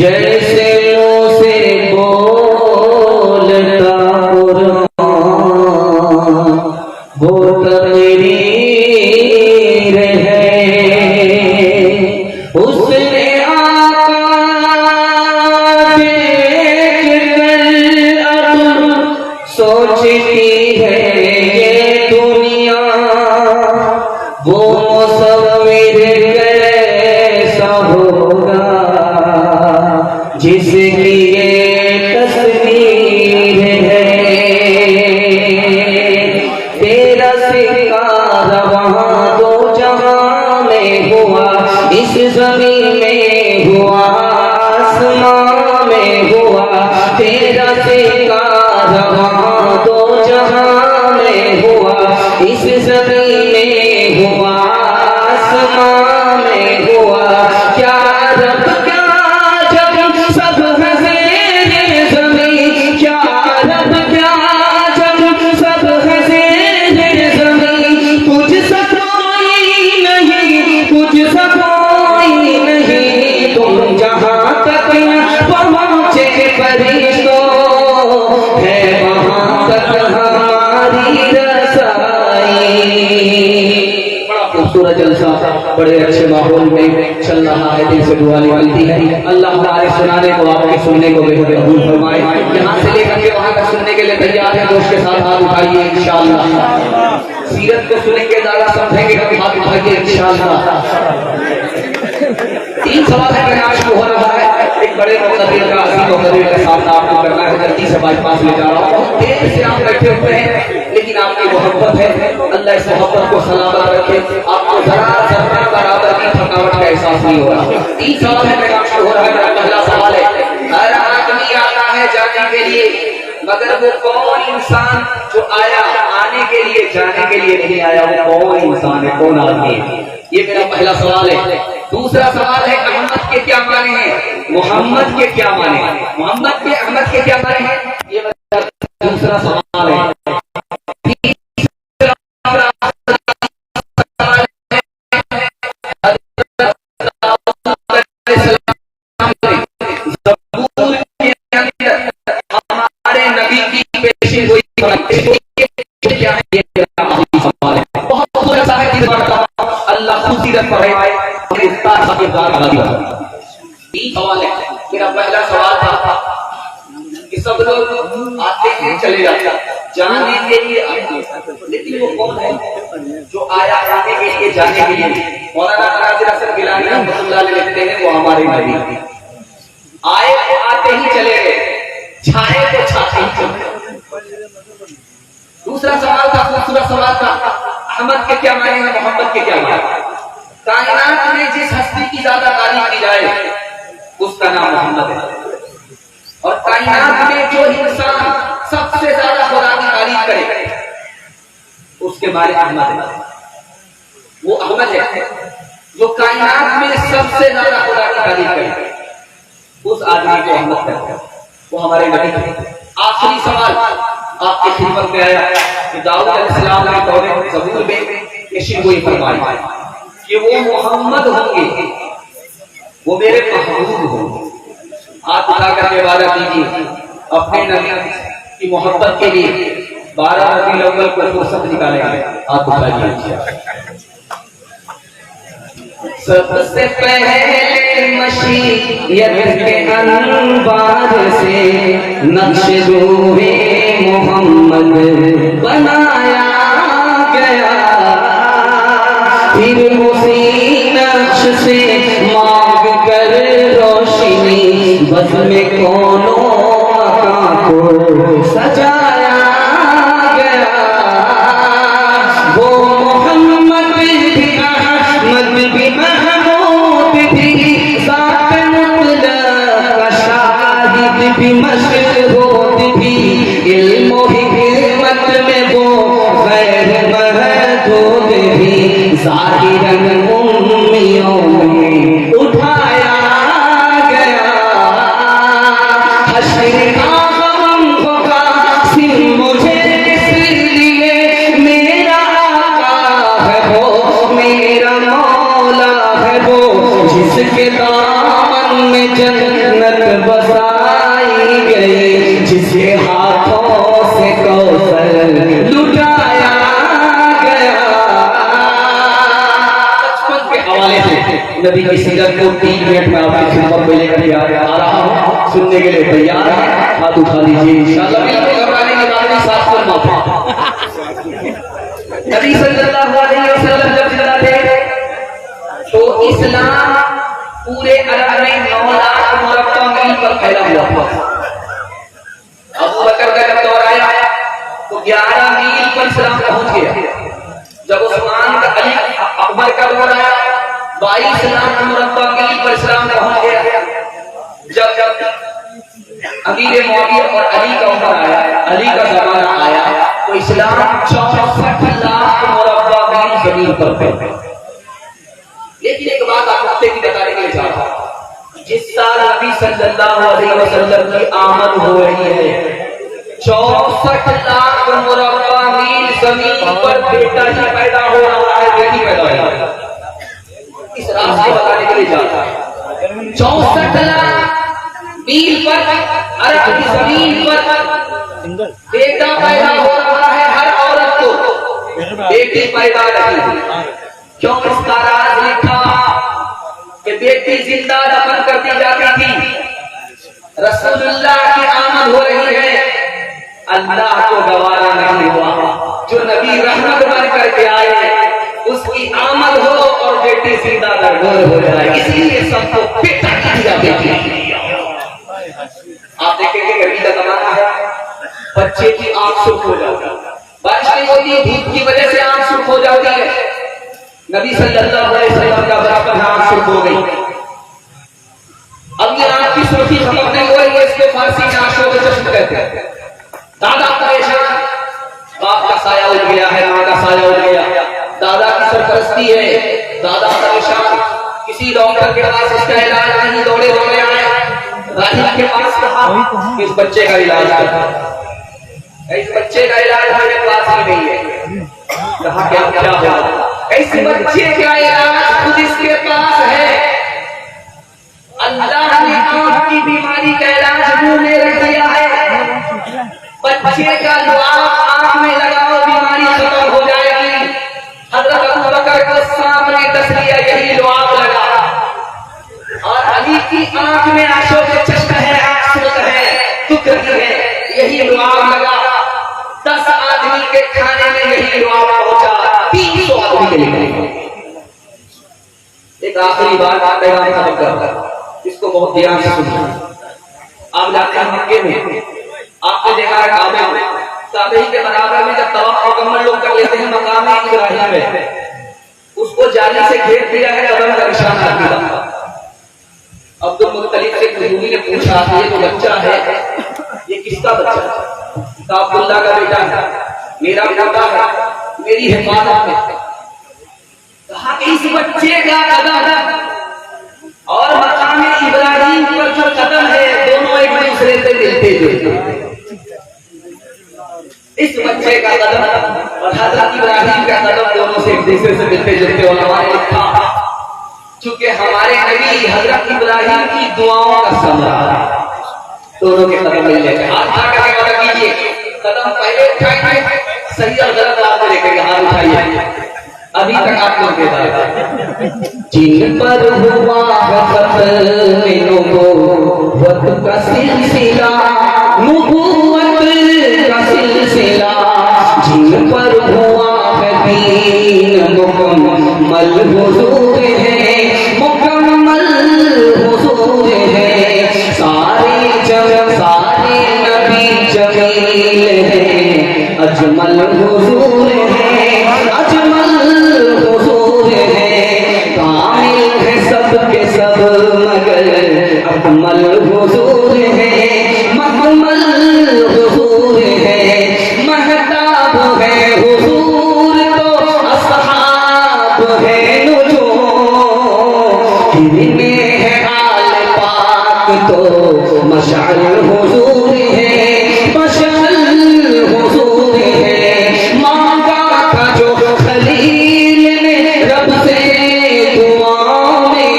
जैसे मुँह से बोलता कुरान वो तकरीर है उसने सोचती है ये दुनिया वो मुसव्विर कैसा होगा जिसकी ये तस्वीर है तेरा सितारा वहाँ दो जहां में हुआ इस जमीन में हुआ आसमां में हुआ तेरा सितारा वहाँ दो जहां में हुआ इस जमीन में हुआ आसमां में हुआ क्या रब खूबसूरत जलसा बड़े अच्छे माहौल में चल रहा है दिल से दुआ निकलती है अल्लाह हमारे सुनाने को आपके सुनने को बेहद कबूल फरमाए यहाँ से लेकर के वहाँ तक सुनने के लिए तैयार है दोस्त के साथ हाथ उठाइए इंशाअल्लाह सीरत को सुनेंगे ज़्यादा समझेंगे कभी हाथ उठाइए इंशाअल्लाह तीन सवाल है प्रयास हो रहा है एक बड़े मुक़द्दर का अजीम मुक़द्दर का सामना आपको करना है जल्दी से बाईपास ले जा रहा हूँ देर से आप बैठे हुए हैं लेकिन आपकी मोहब्बत है अल्लाह इस मोहब्बत को सलामत रखे आपको जरा जरा बराबर की थकावट का एहसास नहीं हो रहा तीन सवाल है प्रयास हो रहा है मेरा पहला सवाल है हर आदमी आता है जाने के लिए मगर वो कौन इंसान जो आया आने के लिए जाने के लिए नहीं आया वो कौन इंसान है कौन आदमी है ये मेरा पहला सवाल है दूसरा सवाल है अहमद के क्या माने हैं मोहम्मद के क्या माने मोहम्मद के अहमद के क्या माने हैं ये मेरा दूसरा सवाल है हमारे नबी की पेशी हुई क्या है ये सवाल है बहुत सा है अल्लाह खुद सीरत पर है सवाल है मेरा पहला सवाल था कि सब लोग आते हैं चले जाते हैं जाने के लिए आते लेकिन वो कौन है जो आया आने के लिए जाने के लिए मौलाना नासिर हसन गिलानी रहमतुल्लाह अलैह लिखते हैं वो हमारे नबी आए तो आते ही चले गए छाए तो छाते ही चले दूसरा सवाल था खूबसूरत सवाल था अहमद के क्या माने हैं मोहम्मद के क्या माने कायनात में जिस हस्ती की ज्यादा तारीफ की जाए उसका नाम मोहम्मद है और कायनात में जो इंसान सबसे ज्यादा खुदा की तारीफ करे उसके बारे अहमद है वो अहमद है जो कायनात में सबसे ज्यादा खुदा की तारीफ करे उस आदमी को हम मत करते, वो हमारे नबी थे। आखिरी सवाल आपकी खिदमत में आया कि दाऊद अलैहिस्सलाम ने तौरात ज़बूर में इसी को फरमाया कि वो मोहम्मद होंगे, वो मेरे महबूब होंगे। आप उठा करके वादा कीजिए अपने नबी की मोहब्बत के लिए 12 रबीउल अव्वल को फुर्सत निकालेंगे। आप उठाइए। सबसे पहले मशीयत के अनवार से नक्शे रूहे मोहम्मद बनाया गया, फिर उसी नक्श से मांग कर रोशनी बस में कोनों को सजाया गया। वो मोहम्मद भी अहमद भी महमूद भी ज़ात मुतलक शाहिद भी मशहूद भी इल्म व हिकमत में वो गैर महदूद भी ज़ाहिरन उम्मियों में उठाया गया। हश्र का गम होगा सिर्फ मुझे इसलिए मेरा आका है वो, मेरा मौला है वो, जिसके दामन में जन्नत बसाई गई, जिसके हाथों से कौसर लुटाया गया। बचपन के हवाले से नबी की सीरत को 3 मिनट में आपकी खिदमत में लेकर आ रहा हूं, सुनने के लिए तैयार है? हाथ उठा लीजिए इंशाअल्लाह। बिल्कुल घबराने की बात नहीं, साथ पर माफा। नबी सल्लल्लाहु अलैहि वसल्लम जब जिंदा थे तो इस्लाम पूरे अरब में 9 लाख मुरब्बा मील पर फैला हुआ था। अबू बकर का जब दौर आया तो 11 मील पर इस्लाम पहुंच गया। जब उस्मान का, अली, अकबर का दौर आया 22 लाख मुरब्बा मील पर इस्लाम पहुंच गया। जब अमीर मुआविया और अली का उम्र आया, अली का जमाना आया तो इस्लाम 64 लाख मुरब्बा मील जमीन पर फैला। लेकिन एक बात आप नुक्ते की बताने के लिए चाहता हूं, जिस साल नबी सल्लल्लाहु अलैहि वसल्लम की आमद हो रही है 64 लाख मुरब्बा मील जमीन पर बेटा ही पैदा हो रहा है, बेटी पैदा हो रही है। इस राज को बताने के लिए चाहता हूं 64 लाख मील पर अरब की जमीन पर बेटा पैदा हो रहा है। हर औरत को बेटी पैदा नहीं हुई। क्यों? इसका राज लिखा कि बेटी जिंदा दफन कर दी जाती थी। रसूलुल्लाह की आमद हो रही है, अल्लाह को गवारा नहीं हुआ। जो नबी रहमत बन करके आए उसकी आमद हो और बेटी जिंदा दरगोर हो जाए, इसलिए सबको बेटा दी जाती थी। आप देखेंगे गर्मी का जमाना है, बच्चे की आंख सुर्ख हो जाती है, बारिश नहीं होती, धूप की वजह से आंख सुर्ख हो जाती है। नबी सल्लल्लाहु अलैहि वसल्लम का बराबर आंख सुर्ख हो गई। अब ये आंख की सुर्खी खत्म नहीं हुई, इसके फारसी में आंखों के चश्म कहते हैं। दादा परेशान, बाप का साया उठ गया है, माँ का साया उठ गया, दादा की सरपरस्ती है, दादा परेशान, किसी डॉक्टर के पास इसका इलाज नहीं, दौड़े दौड़े आए राही के पास, कहा इस बच्चे का इलाज करो, इस बच्चे का इलाज मेरे पास ही नहीं है। कहा क्या क्या हुआ? इस बच्चे का इलाज खुद इसके पास है। अल्लाह ने आंख की बीमारी का इलाज मुंह में रख दिया है। बच्चे का दुआ आंख में लगाओ, बीमारी खत्म हो जाएगी। हजरत अबू बकर को सामने तस्वीर यही दुआ लगा और अली की आंख में आंसू के चश्मे है, आंसू है, दुख है, यही दुआ लगा। 10 आदमी के खाने में यही दुआ पहुंचा, 300 आदमी के लिए। एक आखिरी बात पैगाम खत्म करता, इसको बहुत ध्यान से सुनिए। आप जाते हैं मक्के में, आपने देखा है काबे में, काबे के बराबर में जब तवाफ मुकम्मल लोग कर लेते हैं मकाम इब्राहिम में, उसको जाली से घेर दिया है, कदम का निशान रख दिया। अब्दुल मुत्तलिब से खजूरी ने पूछा, ये जो बच्चा है ये किसका बच्चा है? तो अब्दुल्ला का बेटा है, मेरा बेटा है, मेरी हिफाजत में। कहा कि इस बच्चे का कदम और मकाम इब्राहिम पर जो कदम है दोनों एक दूसरे से मिलते जुलते। इस बच्चे का कदम और हजरत इब्राहिम का कदम दोनों से एक दूसरे से मिलते जुलते और हमारे लिखा चूंकि हमारे नबी हजरत इब्राहिम की दुआओं का समरा दोनों के कदम मिल जाए। हाथ उठा करके कदम कीजिए, कदम पहले उठाइए, सही और गलत बात लेकर हाथ उठाइए। अभी तक आप लोग के जिन पर हुआ खत्म नबूवत का सिलसिला, नबूवत का सिलसिला, जिन पर हुआ है दीन मुकम्मल हुजूर है, मुकम्मल हुजूर है, सारे नबी जमील है, अजमल हुजूर है, अजमल हुजूर है, कामिल है सबके सब मगर अकमल हुजूर है, महमल हुजूर है, महताब है हुजूर तो असहाब है नुजूम, में है आल पाक तो मशाल हुजूर है, मशाल हुजूर है, मांगा था जो खलील ने रब से दुआ में,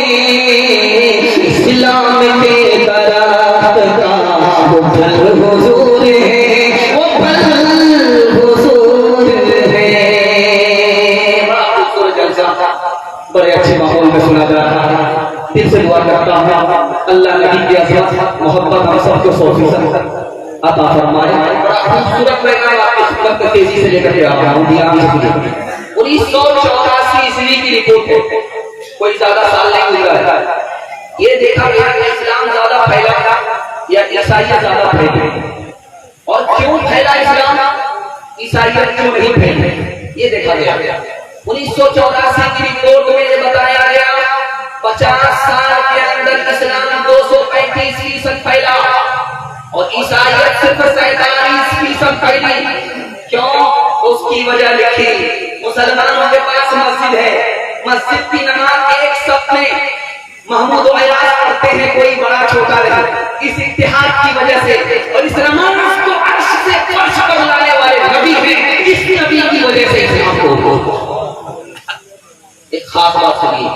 इस्लाम के दरख्त का वो फल हुजूर है, वो फल हुजूर है। बड़ा खूबसूरत जलसा बड़े अच्छे माहौल में सुना जा रहा है। दिल से दुआ करता हूँ अल्लाह नबी की अज़मत मोहब्बत हम सबको 100% अता फरमाए। बड़ा खूबसूरत पैगाम आपकी खिदमत में तेजी से लेकर के आ रहा हूँ। 1984 ईस्वी की रिपोर्ट है, कोई ज्यादा साल नहीं हुआ है। ये देखा गया कि इस्लाम ज्यादा फैला या ईसाइयत ज्यादा फैली, और क्यों फैला इस्लाम, ईसाइयत क्यों नहीं फैली, ये देखा गया। 1984 की रिपोर्ट में ये बताया गया 50 साल के अंदर इस्लाम 235% फैला और ईसाइयत सिर्फ 47% फैली। क्यों? उसकी वजह लिखी, मुसलमानों के पास मस्जिद है, मस्जिद की नमाज एक सब में महमूद अयाज पढ़ते हैं, कोई बड़ा छोटा नहीं, इस इत्तेहाद की वजह से। और इस नमाज को अर्श से फर्श पर लाने वाले नबी हैं, इस नबी की वजह से इस्लाम को एक खास बात सुनिए।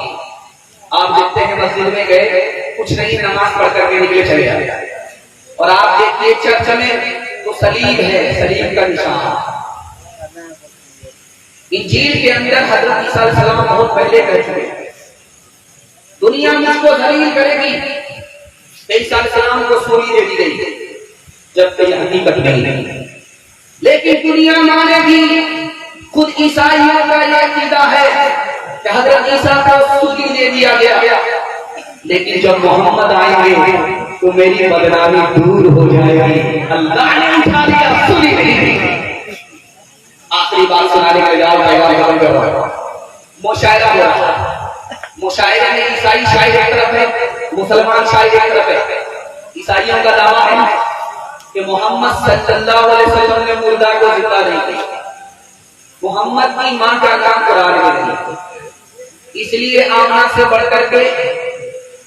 आप देखते हैं मस्जिद में गए, कुछ नहीं नमाज पढ़ करके निकले चले आए, और आप देखिए चर्च में तो सलीब है, सलीब का निशान। इंजील के अंदर हजरत ईसा अलैहिस्सलाम बहुत पहले कह चुके, दुनिया मुझको जलील करेगी, ईसा अलैहिस्सलाम को सूरी दे दी गई, जबकि यह हकीकत नहीं, लेकिन दुनिया मानेगी। खुद ईसाइयों का यह अकीदा है कि हजरत ईसा को सूरी दे दिया गया, लेकिन जब मोहम्मद आएंगे तो मेरी बदनामी दूर हो जाएगी। अल्लाह ने उठा लिया, सूरी नहीं दी। आखिरी बात सुनाने के बाद पैगाम कर रहा हूं। मुशायरा हो रहा है, मुशायरे में ईसाई शायर एक तरफ है, मुसलमान शायर एक तरफ है। ईसाइयों का दावा है कि मोहम्मद सल्लल्लाहु अलैहि वसल्लम ने मुर्दा को जिंदा नहीं किया, मोहम्मद की मां का नाम कुरान में नहीं, इसलिए आमना से बढ़कर के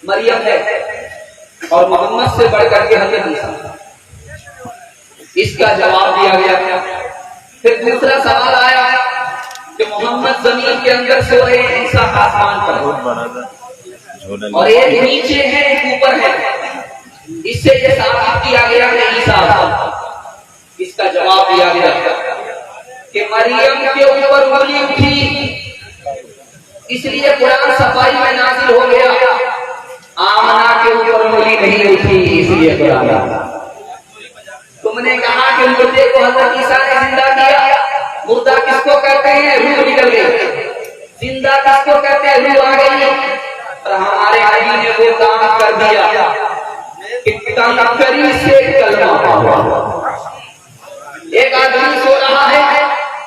मरियम है और मोहम्मद से बढ़कर के हजरत ईसा। इसका जवाब दिया गया। फिर दूसरा सवाल आया कि मोहम्मद जमीन के अंदर सो रहे हैं, ईसा आसमान पर, और एक नीचे है एक ऊपर है, इससे यह साबित किया गया कि ईसा। इसका जवाब दिया गया कि मरियम के ऊपर उंगली उठी, इसलिए कुरान सफाई में नाजिल हो गया। आमना के ऊपर उंगली नहीं उठी, इसलिए कुरान। तुमने कहा कि मुर्दे को हजरत ईसा ने जिंदा किया, मुर्दा किसको कहते हैं? रूह निकल गई। जिंदा किसको कहते हैं? रूह आ गई। और हमारे नबी ने वो काम कर दिया कि तनकरी से कलमा पढ़ा। एक आदमी सो रहा है,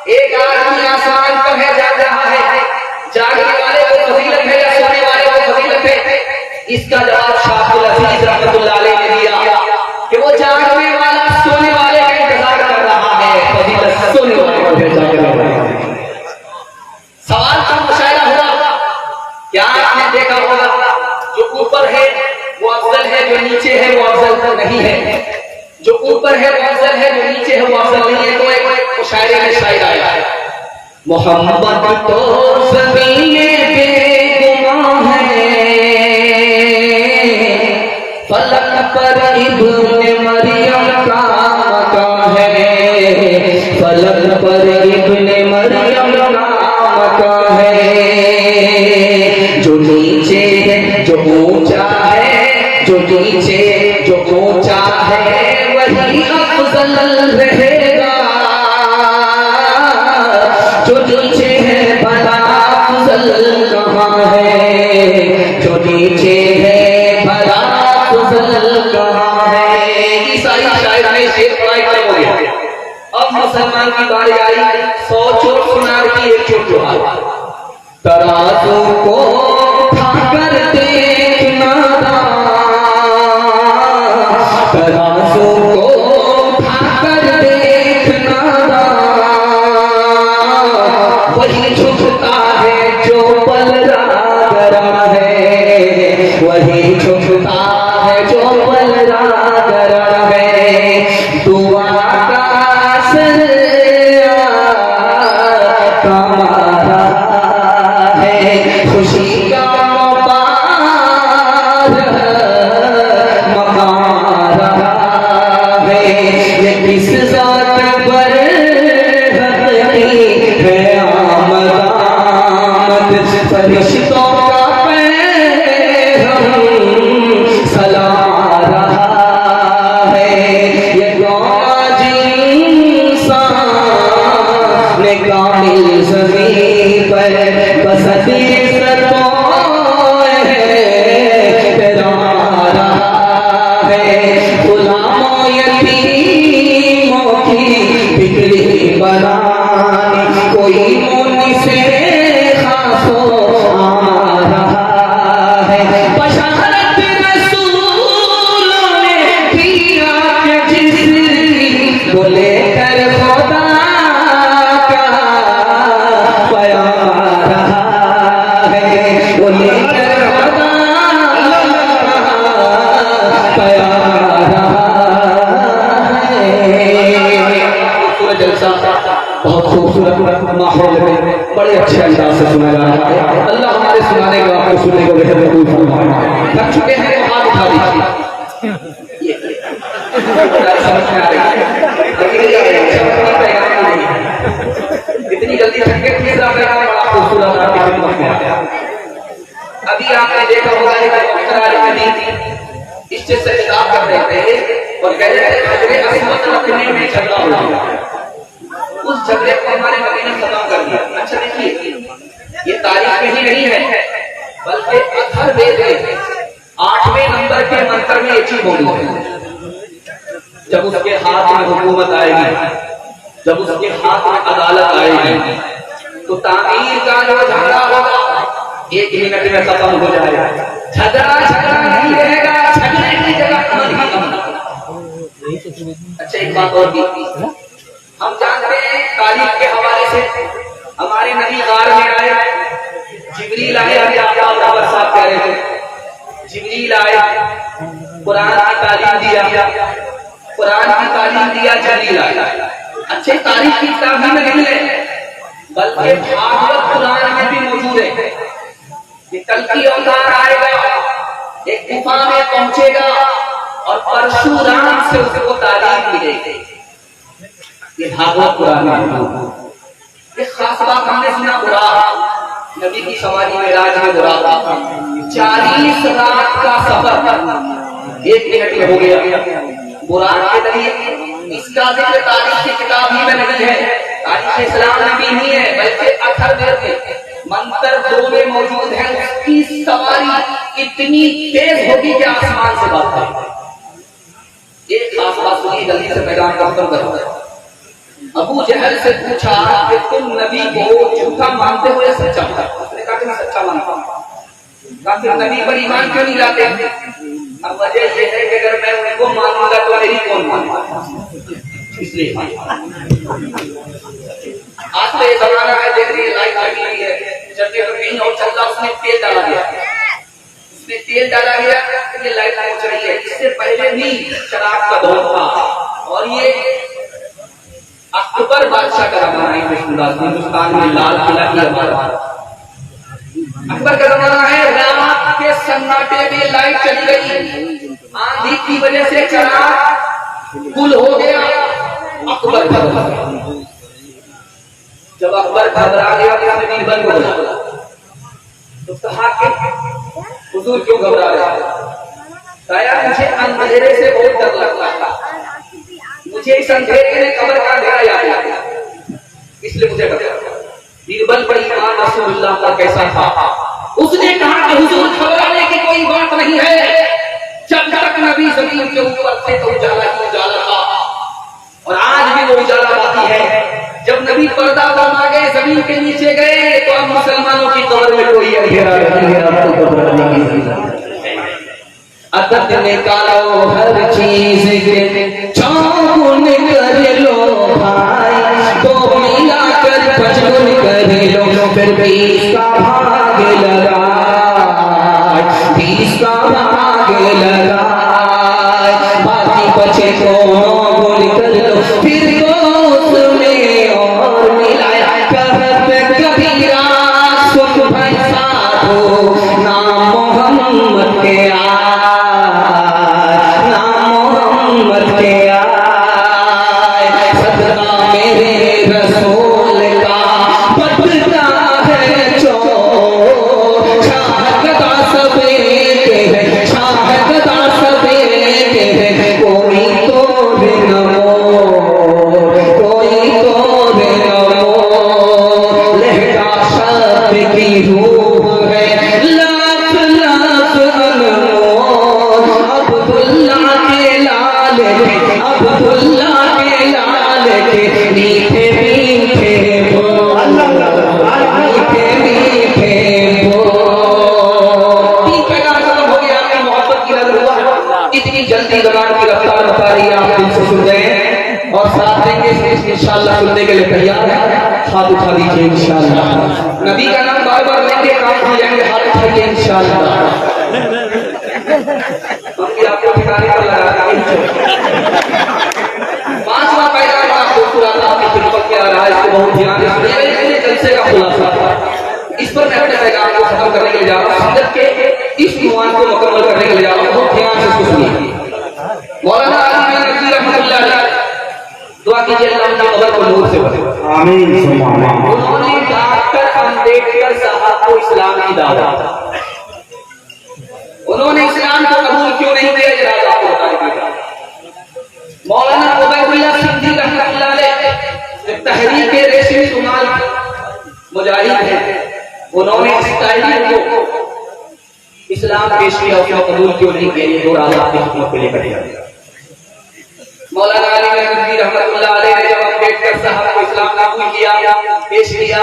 एक आदमी आसमान पर है, जाग रहा है। जागने वाले को फजीलत है या सोने वाले को फजीलत है? इसका जवाब शाह अजीज रहमतुल्लाह अलैह ने दिया कि वो जागने वाला सोने वाले का इंतजार कर रहा है, फजीलत सोने वाले को जागने वाले। सवाल का मुशायरा हुआ, क्या आपने देखा होगा जो ऊपर है वो अफजल है, जो जो नीचे है वो अफजल नहीं है, जो ऊपर है वो अफजल है, जो नीचे है वो अफजल नहीं है। तो एक मुशायरे में शायर आया है, मोहम्मद तो ज़मीने बेगुनाह है, फलक पर इब्ने मरियम का मकान है, फलक पर इब्ने मरियम का मकान है। जो नीचे है जो ऊंचा है, जो नीचे जो ऊंचा है वही अफजल रहेगा, जो नीचे है भला अफजल कहाँ है, जो नीचे है भला अफजल कहाँ है। ईसाई शायर ने शेर पढ़ाई खत्म हो गया। अब मुसलमान की बारी आई, 100 चोट सुनार की एक चोट जो आई, तराजू को उठाकर देखना, तराजू को उठाकर देखना, वही झुकता है जो पलड़ा करा है, वही झुकता है जो पलड़ा करा है। दुआ का असर कमारा है, खुशी का मकारा है, ये किस जात पर है आमद फरिश्तों का पैग़ाम सला रहा है। ये गौज इंसान ने कामिल ज़मीन पर बसती सतोए फैला रहा है, गुलामों यतीमों की बिगड़ी बनानी, कोई मुनि से खासो आ रहा है। बशारत रसूलों ने दिया कि जिस को लेकर खुदा का प्यार आ रहा है, वो लेकर खुदा का प्यार आ रहा है। खूबसूरत जलसा, बहुत खूबसूरत माहौल में बड़े अच्छे अंदाज से सुना जा रहा है। अल्लाह हमारे सुनाने का आपको सुनने को बेहतर महसूस फरमाए। थक चुके हैं तो हाथ उठा दीजिए, समझ में आ रही है, इतनी जल्दी थक के तीसरा पैगाम बड़ा खूबसूरत आपकी खिदमत में आया। अभी आपने देखा होगा इस चीज से खिताब कर रहे थे और कह रहे थे हजरे अस्वद रखने में झगड़ा हो गया, उस झगड़े को हमारे नबी ने खत्म कर दिया। अच्छा देखिए, ये तारीख में ही नहीं है बल्कि अथर्ववेद में 8वें नंबर के मंत्र में ये चीज मौजूद है। जब उसके हाथ में हुकूमत आएगी, जब उसके हाथ में अदालत आएगी, तो तामीर का जो झगड़ा होगा 1 मिनट में खत्म हो जाएगा। झगड़ा नहीं रहेगा, झगड़े की जगह अमन ही अमन। अच्छा एक बात और भी, हम जानते हैं तारीख के हवाले से हमारे नबी गार में आए, जिब्रील आए, आप साहब कह रहे थे, जिब्रील आए, कुरान की तालीम दिया, कुरान की तालीम दिया, जलील आए। अच्छे तारीख की किताब में नहीं है बल्कि भागवत कुरान में भी मौजूद है कि कल की अवतार आएगा, एक गुफा में पहुंचेगा और परशुराम से उसको तालीम मिलेगी। ये भागवत पुराण में एक खास बात हमने सुना, बुराक नबी की सवारी में राज में बुराक 40 रात का सफर 1 मिनट में हो गया। बुराक के जरिए इसका जिक्र तारीख की किताब ही में नहीं है, तारीख इस्लाम में भी नहीं है, बल्कि अथर्ववेद में मंत्र 2 में मौजूद है। उसकी सवारी इतनी तेज होगी कि आसमान से बात करेगी। एक खास बात सुनिए, जल्दी से पैगाम का खत्म करो। अबू जहल से पूछा कि तुम नबी को झूठा मानते हो या सच्चा? उसने कहा कि मैं सच्चा मानता हूँ। कहा फिर नबी पर ईमान क्यों नहीं लाते? अब वजह यह है कि अगर मैं उनको मानूंगा तो मेरी कौन मानेगा, इसलिए आज तो ये जमाना है, देख रही है लाइट लगी हुई है, जब भी कहीं और चल रहा उसने तेल डाला गया, इसमें तेल डाला गया, ये लाइट पहुंच रही है। इससे पहले भी चराग का दौर था और ये अकबर बादशाह का जमाना है। हिंदुस्तान में लाल किला की इमारत अकबर का जमाना है। रात के सन्नाटे में लाइट चली गई, आंधी की वजह से चराग गुल हो गया। अकबर घबरा गया। जब अकबर घबरा गया तो उसने बीरबल को बुलाया तो कहा कि हुजूर क्यों घबरा रहे हैं? कहा मुझे अंधेरे से बहुत डर लगता था, मुझे इस अंधेरे में कब्र का अंधेरा याद आ गया, इसलिए मुझे डर लगता। बीरबल पर ईमान रसूलुल्लाह का कैसा था? उसने कहा कि हुजूर घबराने की कोई बात नहीं है, जब तक नबी जमीन के ऊपर थे तो उजाला ही उजाला था और आज भी वो उजाला बाकी है। जब नबी पर्दा फरमा गए, जमीन के नीचे गए, तो अब मुसलमानों की कब्र में कोई अंधेरा अदब निकालो हर चीज के चौगुन कर लो भाई, तो मिला कर पचगुन कर लो, फिर 20 का भाग लगा, 20 का भाग लगा, बाकी बचे को गुन कर लो, फिर उसमें और मिलाया कहत कबीरा सुख भाई साधो नाम मोहम्मद के इंशाअल्लाह सुनने के लिए तैयार है। हाथ उठा दीजिए इंशाअल्लाह। नबी का नाम बार बार लेंगे, काम हो जाएंगे। हाथ उठाइए इंशाअल्लाह। हम आपको ठिकाने पर लगा देंगे। 5वां पैगाम आपको खुलासा आपकी खिदमत में आ रहा है, इसको बहुत ध्यान से सुनिए। पूरे जलसे का खुलासा, इस पर मैं अपने पैगाम को खत्म करने के लिए जा रहा हूँ, सिद्दत के इस नुआन को मुकम्मल करने के लिए जा रहा हूँ। बहुत ध्यान से इसको सुनिए। मौलाना आलम नकवी रहमतुल्लाह अलैह दुआ कीजिए अल्लाह की कब्र को नूर से भरे, आमीन। उन्होंने डॉक्टर अंबेडकर साहब को इस्लाम की दावत, उन्होंने इस्लाम को कबूल क्यों नहीं किया, जरा आपको बता दीजिए। मौलाना उबैदुल्लाह सिद्दीक रहमतुल्लाह अलैह तहरीक रेशमी रुमाल मुजाहिद है, उन्होंने इस तहरीक को इस्लाम पेश किया, उसको कबूल क्यों नहीं किया, ये दो राज आपकी खिदमत में लेकर आया। मौलाना अली नकवी रहमतुल्लाह अलैह ने जब अम्बेडकर साहब को इस्लाम कबूल किया, पेश किया,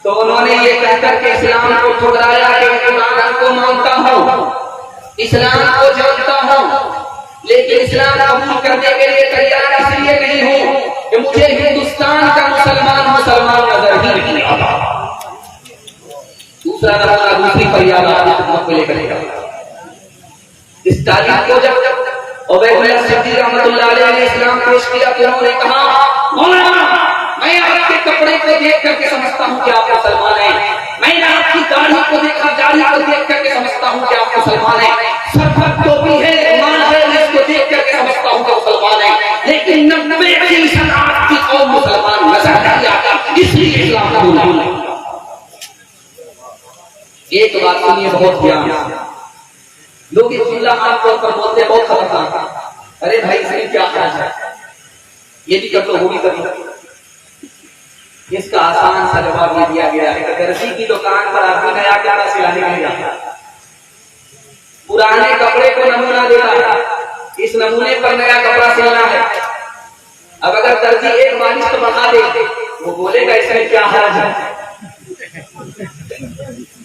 तो उन्होंने ये कहकर के इस्लाम को ठुकराया कि कुरान को मानता हूँ, इस्लाम को जानता हूँ, लेकिन इस्लाम कबूल करने के लिए तैयार इसलिए नहीं हूँ कि मुझे हिंदुस्तान का मुसलमान नजर ही नहीं आता। दूसरा नमूना, दूसरी फरियाद आपकी खिदमत में लेकर आया। इस तारीख को जब उबैदुल्लाह सिद्दीक रहमतुल्लाह अलैह ने इस्लाम पेश किया तो उन्होंने कहा, मौलाना मैं आपके कपड़े को देख करके समझता हूँ कि आप मुसलमान हैं, मैंने आपकी दाढ़ी को देखा, दाढ़ी को देख करके समझता हूँ कि आप मुसलमान हैं, सर पर टोपी है, रुमाल है, इसको देख करके समझता हूँ कि मुसलमान हैं, लेकिन 90% आपकी कौम मुसलमान नजर नहीं आता, इसलिए इस्लाम कबूल नहीं। एक बात सुनिए बहुत ध्यान से, लोग इस जुमला आमतौर पर बोलते हैं बहुत खतरनाक, अरे भाई इसमें क्या खास है, ये भी कर लो वो भी कर लो। इसका आसान सा जवाब ये दिया गया है, दर्जी की दुकान पर आदमी नया कपड़ा सिलाने के लिए जाता है, पुराने कपड़े को नमूना देता है, इस नमूने पर नया कपड़ा सिलना है। अब अगर दर्जी एक मालिश तो बढ़ा दे, वो बोलेगा इसमें क्या हर्ज है।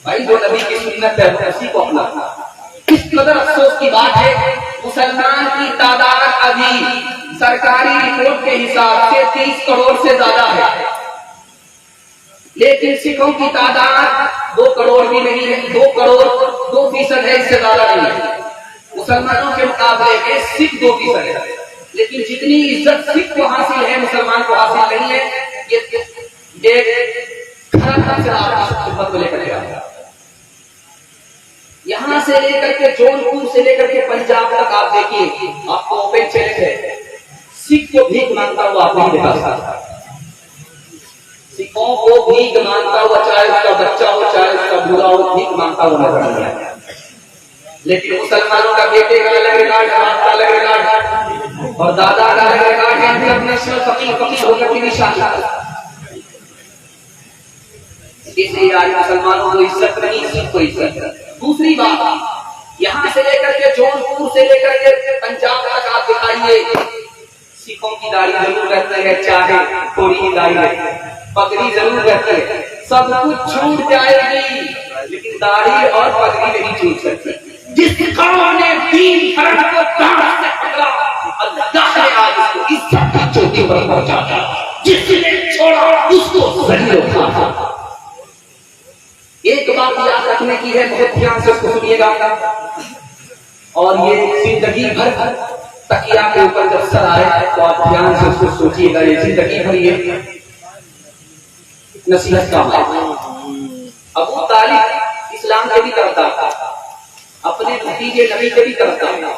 भाई जो नबी की सुन्नत है उसी को अपनाना। इस कदर अफसोस की बात है, मुसलमान की तादाद अभी सरकारी रिपोर्ट के हिसाब से 30 करोड़ से ज्यादा है। लेकिन सिखों की तादाद 2 करोड़ भी नहीं है, 2 करोड़ 2% है, इससे ज्यादा नहीं है। मुसलमानों के मुकाबले में सिख 2% है, लेकिन जितनी इज्जत सिख को हासिल है मुसलमान को हासिल नहीं है। ये खरगपुर से आपकी खिदमत को लेकर के आया, यहां से लेकर के जौनपुर से लेकर के पंजाब तक आप देखिए, आपको ओपन चैलेंज है, सिख को भीख मांगता हुआ आप नहीं देखा सकता। सिखों को भीख मांगता हुआ, चाहे उसका बच्चा हो चाहे उसका बूढ़ा हो, भीख मांगता हुआ नजर नहीं आया। लेकिन मुसलमानों का बेटे का अलग रिकॉर्ड है, बाप का अलग रिकॉर्ड है, और दादा का अलग रिकॉर्ड है, इंटरनेशनल फकीर होकर के निशान। इसलिए आज मुसलमानों को इज्जत नहीं, सिख को इज्जत। दूसरी बात, यहां से लेकर के जौनपुर से लेकर के पंजाब तक आप दिखाइए, सिखों की दाढ़ी जरूर रहती है, चाहे थोड़ी ही दाढ़ी रहे, पगड़ी जरूर रहती है, सब कुछ छूट जाएगी, लेकिन दाढ़ी और पगड़ी नहीं छूट सकती। जिस कौम ने दीन धर्म को दांत से पकड़ा, अल्लाह ने आज उसको इज्जत की चोटी पर पहुंचा दिया। जिसने छोड़ा उसको जलील उठाया। एक बात याद रखने की है, बहुत ध्यान से उसको सुनिएगा, और ये जिंदगी भर तकिया के ऊपर जब सर आए तो आप ध्यान से उसको सोचिएगा। ये जिंदगी भर ये नसीहत का है। अबू तालिब इस्लाम के भी तरफदार था, अपने भतीजे नबी के भी तरफदार था,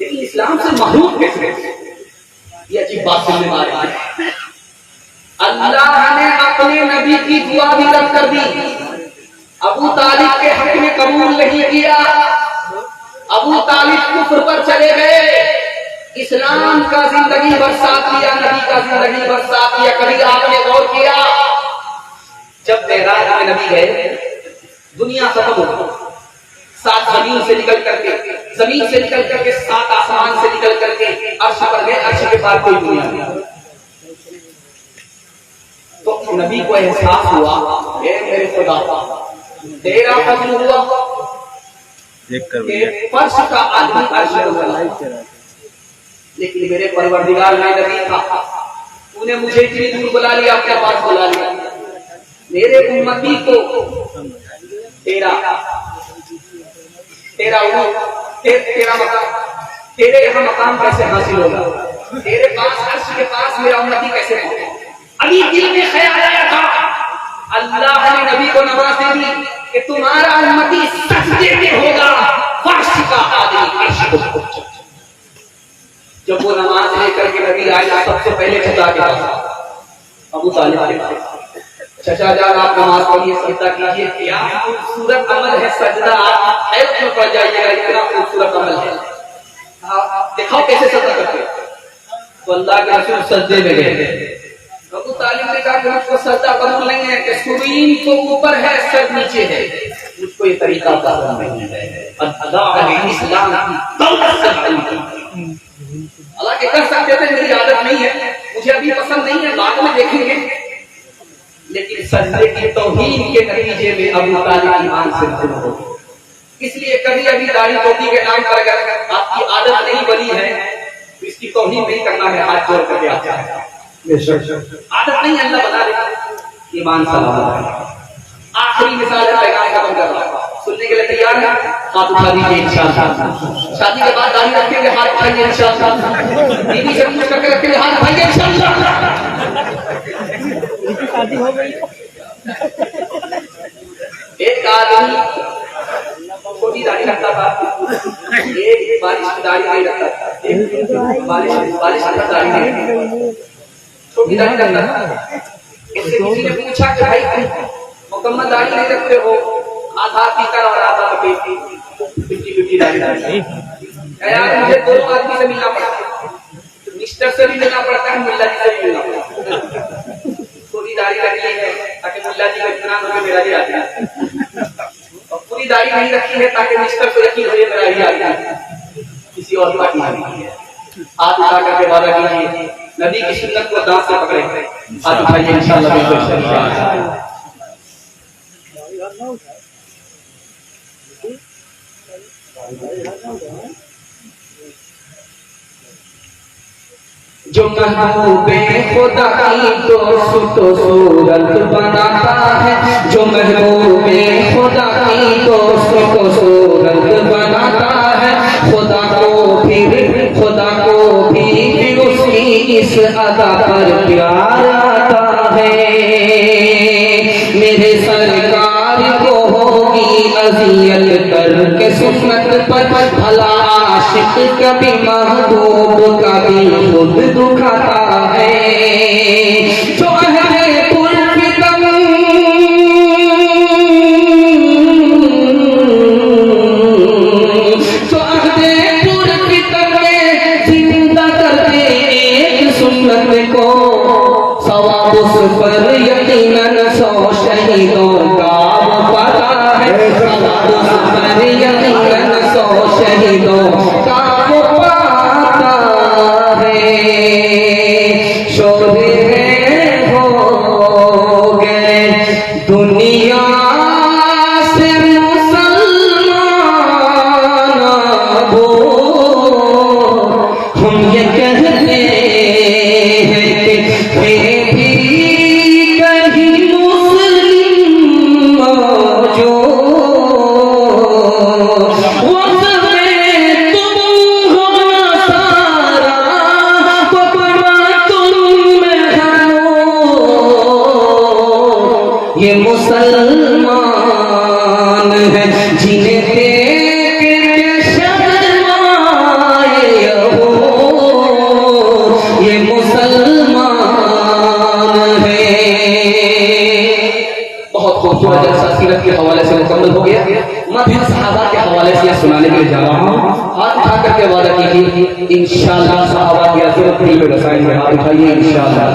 लेकिन इस्लाम से महरूम कैसे? ये अजीब बात सुनने वाली है। अल्लाह ने अपने नबी की दुआ भी रद्द कर दी, अबू तालिब के हक में कबूल नहीं किया। अबू तालिब कुफ्र पर चले गए, इस्लाम का जिंदगी भर साथ लिया, नबी का जिंदगी भर साथ लिया। कभी आपने गौर किया, जब मेराज में नबी गए, दुनिया खत्म हो गई, 7 जमीन से निकल करके, जमीन से निकल करके 7 आसमान से निकल करके अर्श पर गए, अर्श के बाद कोई दुनिया नहीं। तो नबी को एहसास हुआ, मेरे खुदा तेरा फजल हुआ, फर्श का आदमी अर्श पर चला, लेकिन मेरे परवरदिगार ने नबी था, तूने मुझे इतनी दूर बुला लिया, अपने पास बुला लिया, मेरे उम्मती को तेरा मकाम, तेरे यहाँ मकाम कैसे हासिल होगा? तेरे पास अर्श के पास मेरा उम्मती कैसे पहुंचे? अभी दिल में ख्याल आया था, अल्लाह ने नबी को नवाज दे दी कि तुम्हारा उम्मती सजदे में होगा, फर्श का आदमी अर्श को पहुंचे। जब वो नमाज लेकर के नबी आया, सबसे पहले झुका गया अबू तालिब, चचा जान आप नमाज पढ़िए, सजदा कीजिए, क्या खूबसूरत अमल है सजदा, आप हैरत में पड़ जाइएगा, इतना खूबसूरत अमल है, दिखाओ कैसे सजदा करते। तो अल्लाह के रसूल सजदे में गए, अबू तालिब ने कहा कि मुझको सजदा कबूल नहीं है, कि सुरीन तो ऊपर है, सर नीचे है, मुझको ये तरीका पसंद नहीं है। अल्लाह ने इस्लाम की दौलत से हालांकि कर सकते थे, मेरी आदत नहीं है, मुझे अभी पसंद नहीं है, बाद में देखेंगे, लेकिन सजदे की तौहीन के नतीजे में अबू तालिब ईमान से दूर हो गए। इसलिए कभी अभी दाढ़ी टोपी के नाम पर अगर आपकी आदत नहीं बनी है तो इसकी तौहीन नहीं करना है, हाथ जोड़ करके आप जाए, आदत नहीं अल्लाह बना देगा, ईमान सलामत है। आखिरी मिसाल है, पैगाम खत्म कर रहा है, सुनने के लिए तैयार है? हाथ उठा दीजिए इंशाअल्लाह। शादी के बाद दाढ़ी रखेंगे, हाथ उठाइए इंशाअल्लाह। बीवी से पूछ करके रखेंगे, हाथ उठाइए इंशाअल्लाह। शादी हो गई। एक आदमी छोटी दाढ़ी रखता था, एक बारिश की दाढ़ी नहीं रखता था, बारिश की दाढ़ी नहीं, छोटी दाढ़ी रखता था। इससे किसी ने पूछा कि भाई मुकम्मल दाढ़ी नहीं रखते हो, आधा पीकर और आधा पीती, 50-50 दाढ़ी यार, मुझे 2 आदमी से मिलना पड़ता है, मिस्टर से भी मिलना पड़ता है, मुल्ला जी से भी मिलना पड़ता है। थोड़ी दाढ़ी रखी है ताकि मुल्ला जी का इत्मीनान हो, मेरा भी आ जाए, और पूरी दाढ़ी नहीं रखी है ताकि मिस्टर से यकीन हो मेरा भी आ जाए, किसी और पार्टी नहीं है। हाथ उठा करके वादा कीजिए, नबी की सुन्नत को दांत से पकड़े, हाथ उठाइए इंशाअल्लाह। जो महबूबे खुदा की तो सूरत बनाता है, जो महबूबे खुदा की तो सूरत बनाता है, खुदा को भी उसकी इस अदा पर प्यार आता है। मेरे सरकार को होगी अज़ियत करके सुन्नत पर, भला आशिक कभी महबूब का दिल खुद दुखाता है। जो अहले पुरफ़ितम जिंदा करते एक सुन्नत को, सवाब उस पर यकीनन 100 शहीदों का पता है। सवाब उस पर यकीनन 100 शहीदों का पता है। शोरे हो गए दुनिया से मुसलमान, हम ये कहते हैं कि भी कहीं मुस्लिम जो वक्त में तुम हो सारा, तुम में हो ये मुसलमान है, जिन्हें देख के शर्माए हो ये मुसलमान है। बहुत खूबसूरत जलसा सीरत के हवाले से मुकम्मल हो गया। मैं सहाबा के हवाले से सुनाने के लिए जा रहा हूँ। हाथ उठा करके वादा कीजिए इंशाअल्लाह सहाबा की अज़मत दिल में बसाएंगे। हाथ उठाइए इंशाअल्लाह।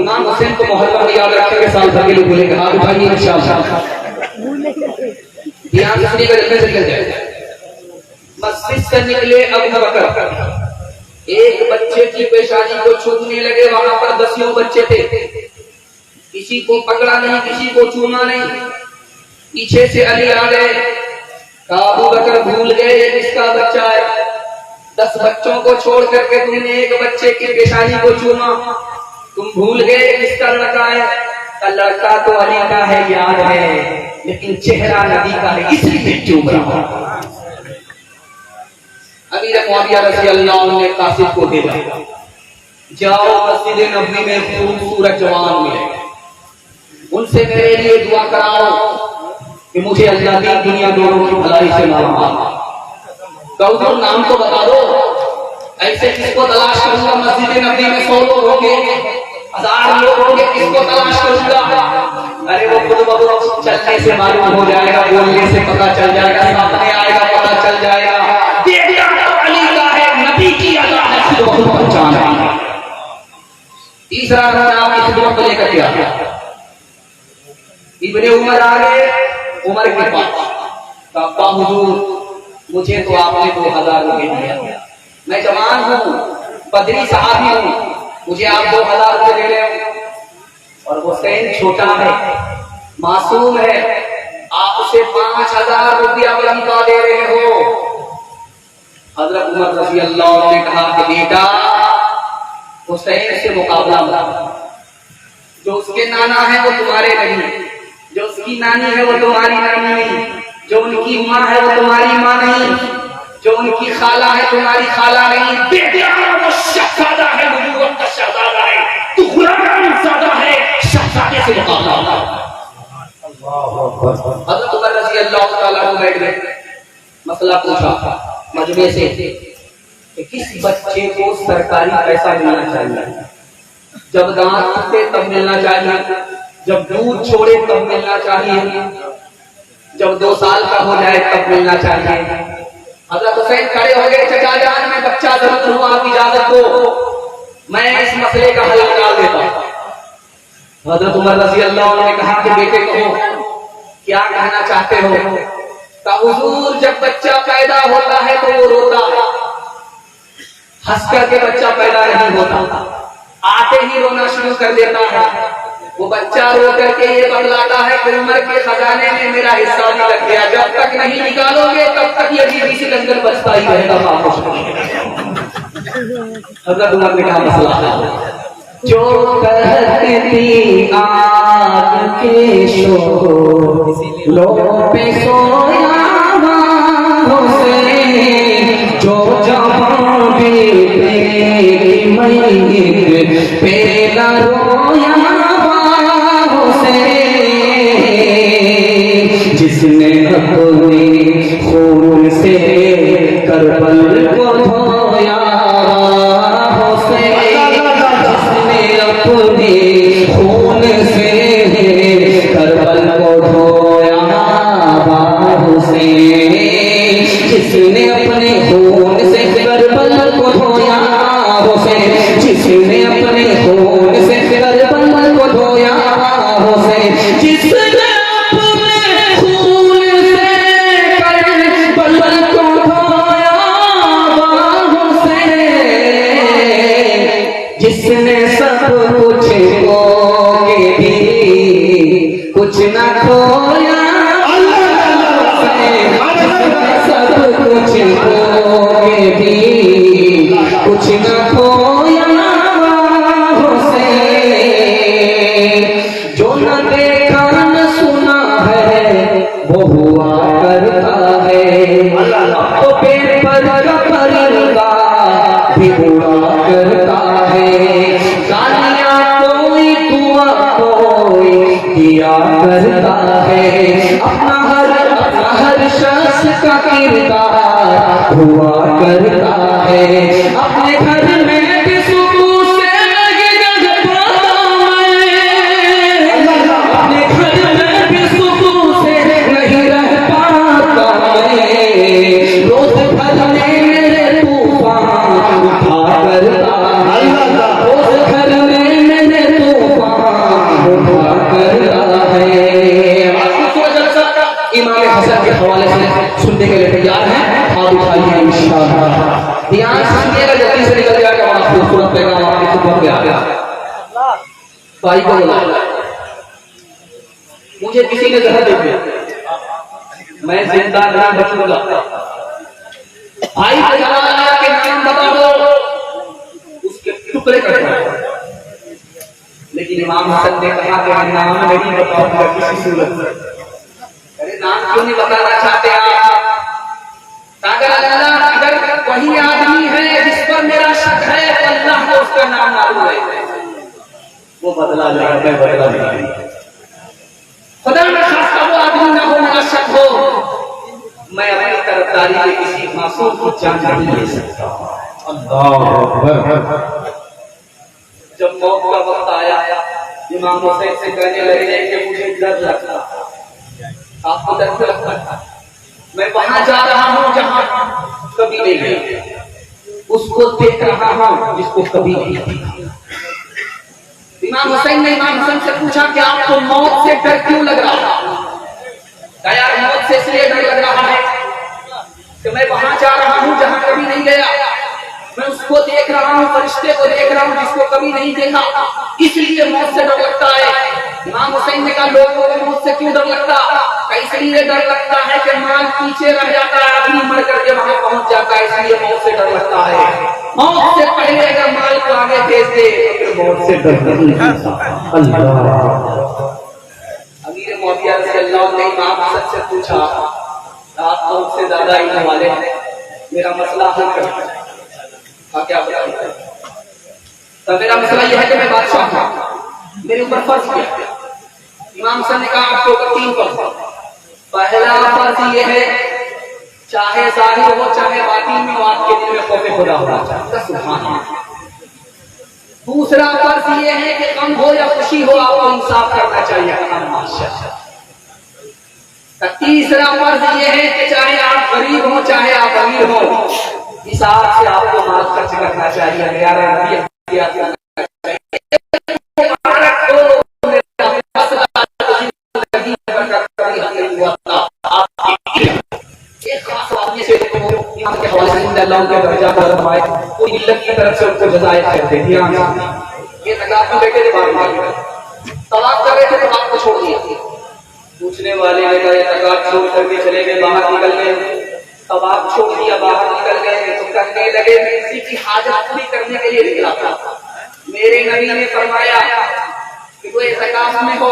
इमाम हुसैन को मोहर्रम में याद रखेंगे, साल भर के लिए बोलेंगे। हाथ उठाइए इंशाअल्लाह। ध्यान से सुनिएगा, जल्दी से निकल जाए। मस्जिद से निकले अबू बकर, एक बच्चे की पेशानी को छूने लगे। वहां पर 10 बच्चे थे, किसी को पकड़ा नहीं, किसी को चूमा नहीं। पीछे से अली आ गए, कहा अबू बकर भूल गए ये किसका बच्चा है? 10 बच्चों को छोड़ करके तुमने एक बच्चे की पेशानी को चूमा, तुम भूल गए किसका लड़का है? का लड़का तो अली का है, याद है, लेकिन चेहरा नबी का है, इसलिए चूम रहा। अमीर मुआविया रज़ी अल्लाह अन्हु ने कासिद को भेजा, जाओ मस्जिद नबवी में खूबसूरत जवान मिले, उनसे मेरे लिए दुआ कराओ कि मुझे अल्लाह की दुनिया दोनों की भलाई से मालूम। कौन नाम तो बता दो, ऐसे किसको तलाश करूंगा? मस्जिद नबवी में 100 लोग होंगे, 1000 लोग होंगे, किसको तलाश करूंगा? अरे वो खुद ब खुद चलने से मालूम हो जाएगा, बोलने से पता चल जाएगा, सामने आएगा पता चल जाएगा। नबी की अदा है, खुद ब खुद पहचान है। तीसरा नाम इस खिदमत को लेकर के आ गया। इब्ने उमर आ गए उमर के पास, अब्बा हुजूर मुझे तो आपने 2000 रुपए दिया, मैं जवान हूँ, बदरी सहाबी हूँ, मुझे आप 2000 रुपए दे रहे हो, और हुसैन छोटा है, मासूम है, आप उसे 5000 रुपया बनता दे रहे हो। हजरत उमर रज़ी अल्लाह ने कहा कि बेटा हुसैन से मुकाबला मत, जो उसके नाना है वो तुम्हारे नहीं, जो उसकी नानी है वो तुम्हारी नानी नहीं, जो उनकी माँ है वो तुम्हारी माँ नहीं, जो उनकी खाला है तुम्हारी खाला नहीं। बेटा वो शहजादा है, नबूवत का शहजादा है, तू गुलामज़ादा है, शहजादे से मुकाबला। हजरत उमर रज़ी अल्लाह तआला अन्हु बैठ गए, मसला पूछा मजमे से कि किस बच्चे को सरकारी पैसा मिलना चाहिए? जब दांत टूटे तब मिलना चाहिए, जब दूध छोड़े तब मिलना चाहिए, जब 2 साल का हो जाए तब मिलना चाहिए। हजरत हुसैन खड़े हो गए, चचा जान मैं बच्चा जरूर हूँ, आप इजाजत दो, मैं इस मसले का हल निकाल देता हूँ। हजरत उमर रज़ी अल्लाह अन्हु ने कहा कि बेटे कहो क्या कहना चाहते हो? का हुजूर जब बच्चा पैदा होता है तो वो रोता है, हंस करके बच्चा पैदा नहीं होता, आते ही रोना शुरू कर देता है। वो बच्चा रो करके ये बतलाता है कि उम्र के खजाने में मेरा हिस्सा नहीं लग गया, जब तक नहीं निकालोगे तब तक ये बीवी सिकंदर बचता ही रहेगा। हज़रत उमर ने कहा मसला जो कहती आग के शोलो पे सोया हुसैन जो जहां भी मैयत पे न रोया हुसैन जिसने अपने खून से करबल को धोया खून से करबल को धोया हुसैन जिसने अपने खून से करबल को धोया हुसैन जिसने अपने खून से करबल को धोया हुसैन जिसने अपने खून से करबल को धोया हुसैन जिसने सब कुछ खोके भी कुछ न खोया सब कुछ खोके भी कुछ न खोया हुसैन जो न देखा न सुना है वो हुआ करता है तो पेपर का परिंदा भी उड़ा करता है गालियां कोई दुआ कोई दिया करता है अपना हर शख्स का किरदार हुआ करता है अपने घर में भी सुकून से अपने घर में भी सुकून से नहीं रह पाता मैं रोज घर में मेरे तूफान उठा करता रोज घर में मेरे तूफान उठा करता है। इमाम हसन के हवाले से सुनने के लिए तैयार हैं आप उठाइए इंशाअल्लाह ध्यान सुनिएगा जल्दी से निकल जाएगा बड़ा खूबसूरत पैगाम आपकी खिदमत में आ गया भाई को बोला मुझे किसी ने जहर दे दिया मैं जिंदा ना बचूंगा भाई को जलाया के नाम बता दो उसके टुकड़े कर दो लेकिन इमाम हसन ने कहा कि नाम नहीं बताऊंगा किसी सूरत में अरे नाम क्यों नहीं बताना चाहते आप अगर वही आदमी है जिस पर मेरा शक है तो अल्लाह को उसका नाम मालूम है वो बदला लेगा मैं बदला लेगा खुदा न खास्ता वो आदमी ना हो मेरा शक हो मैं अपनी तरफदारी में किसी मासूम को जान नहीं ले सकता अल्लाह अकबर जब मौत का वक्त आया इमाम हुसैन से कहने लगे कि मुझे डर लगता आपको डर लगता मैं वहां जा रहा हूं जहां कभी नहीं गया उसको देख रहा हूं जिसको कभी नहीं देखा इमाम हुसैन ने इमाम हसन से पूछा कि आपको मौत से डर क्यों लग रहा है यार मौत से इसलिए डर लग रहा है कि मैं वहां जा रहा हूं जहां कभी नहीं गया मैं उसको देख रहा हूं फरिश्ते को देख रहा हूं जिसको कभी नहीं देखा इसलिए मौत से डर लगता है इमाम हुसैन ने कहा लोगों को मौत से क्यों डर लगता इसलिए डर लगता है कि माल पीछे रह जाता है आदमी मर करके वहां पहुंच जाता है इसलिए मौत से डर लगता है मौत से पहले अगर माल को आगे भेज दे तो फिर मौत से डर नहीं अल्लाह अमीर मुआविया रज़ियल्लाहु ने इमाम हसन से पूछा आप तो उससे ज्यादा इल्म वाले मेरा मसला हल कर क्या बताऊं तो मेरा मसला यह है कि मैं बादशाह हूं मेरे ऊपर फर्ज किया इमाम हसन ने कहा आपके ऊपर 3 फर्ज पहला फर्ज ये है चाहे जाहिर हो चाहे बातिन में आपके दिल में खौफ खुदा होना चाहिए सुभान अल्लाह दूसरा फर्ज ये है कि गम हो या खुशी हो आपको इंसाफ करना चाहिए तीसरा फर्ज ये है कि चाहे आप गरीब हो चाहे आप अमीर हो हिसाब से आपको माल खर्च करना चाहिए तलाक कर रहे थे तलाक को छोड़ दिया पूछने वाले ने कहा तलाक छोड़ करके चले गए बाहर निकल गए तवाफ छोड़ दिया, बाहर निकल गए तो कहने लगे मैं किसी की हाजत पूरी करने के लिए निकला था। मेरे नबी ने फरमाया कि कोई इत्काफ में हो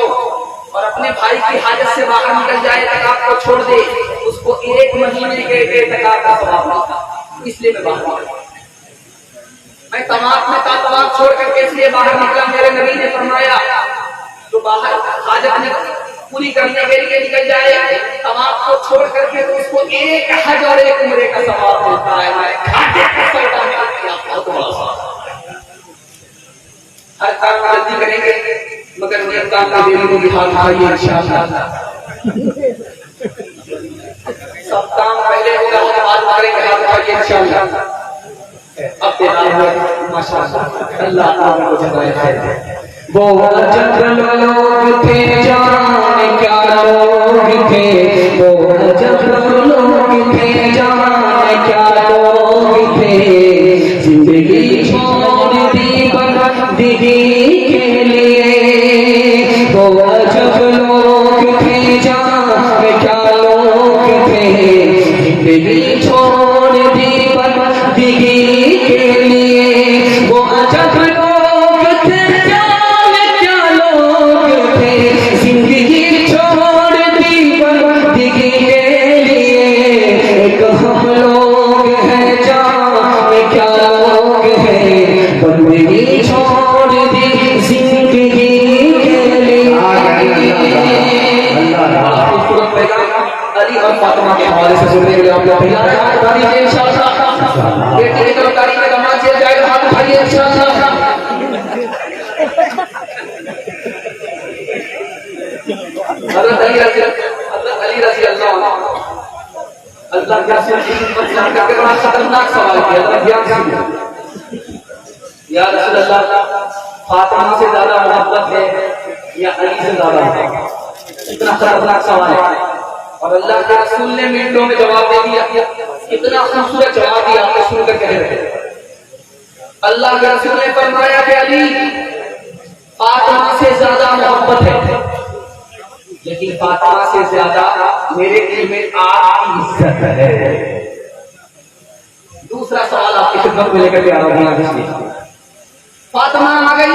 और अपने भाई की हाजत से बाहर निकल जाए, इत्काफ को छोड़ दे, उसको 1 महीने के इत्काफ का सवाब मिलता। इसलिए मैं बाहर निकला, मैं तवाफ में था, तवाफ छोड़ करके इसलिए बाहर निकला। मेरे नबी ने फरमाया तो बाहर हाजत में पूरी करने के लिए निकल जाए, तवाफ को छोड़ करके तो उसको 1 हज और 1 उम्रे का सवाब मिलता है। हर काम गलती करेंगे मगर नेक काम में देरी को भी हाथ उठाइए इंशाअल्लाह। सब काम पहले होगा उसके बाद करेंगे, हाथ उठाइए इंशाअल्लाह। अब माशाअल्लाह अल्लाह आपको जज़ाए खैर। वो अजब लोग थे जाने क्या लोग थे, वो अजब लोग थे जाने क्या लोग थे, जिंदगी छोड़ दी बंदगी के लिए। वो अजब लोग थे जाने क्या लोग थे, जिंदगी छोड़ दी बंदगी के लिए। वो अजब लोग थे जाने क्या लोग थे, जिंदगी छोड़ दी बंदगी के लिए। एक हम लोग हैं जाने क्या लोग हैं, बंदगी छोड़ दी जिंदगी के लिए। अली और फातिमा के हवाले से सुनने के लिए आप लोग तैयार हैं इंशाअल्लाह। बेटी की तरफ तारीफ का नमाज से जाएगा, हाथ उठाइए इंशाअल्लाह। हज़रत अली रज़ी अल्लाह अल्लाह के रसूल की खिदमत करके बड़ा खतरनाक सवाल किया, जरा ध्यान से। या रसूल अल्लाह, फातिमा से ज्यादा मोहब्बत है या अली से ज्यादा? इतना खतरनाक सवाल है और अल्लाह के रसूल ने मिनटों में जवाब दे दिया। इतना खूबसूरत जवाब दिया, आपने सुनकर कह रहे थे। अल्लाह के रसूल ने फरमाया कि अली फातिमा से ज्यादा मोहब्बत है, लेकिन फातिमा से ज्यादा मेरे दिल में आपकी इज्जत है। दूसरा सवाल आपकी खिदमत में लेकर के आ रहा हूं। फातिमा आ गई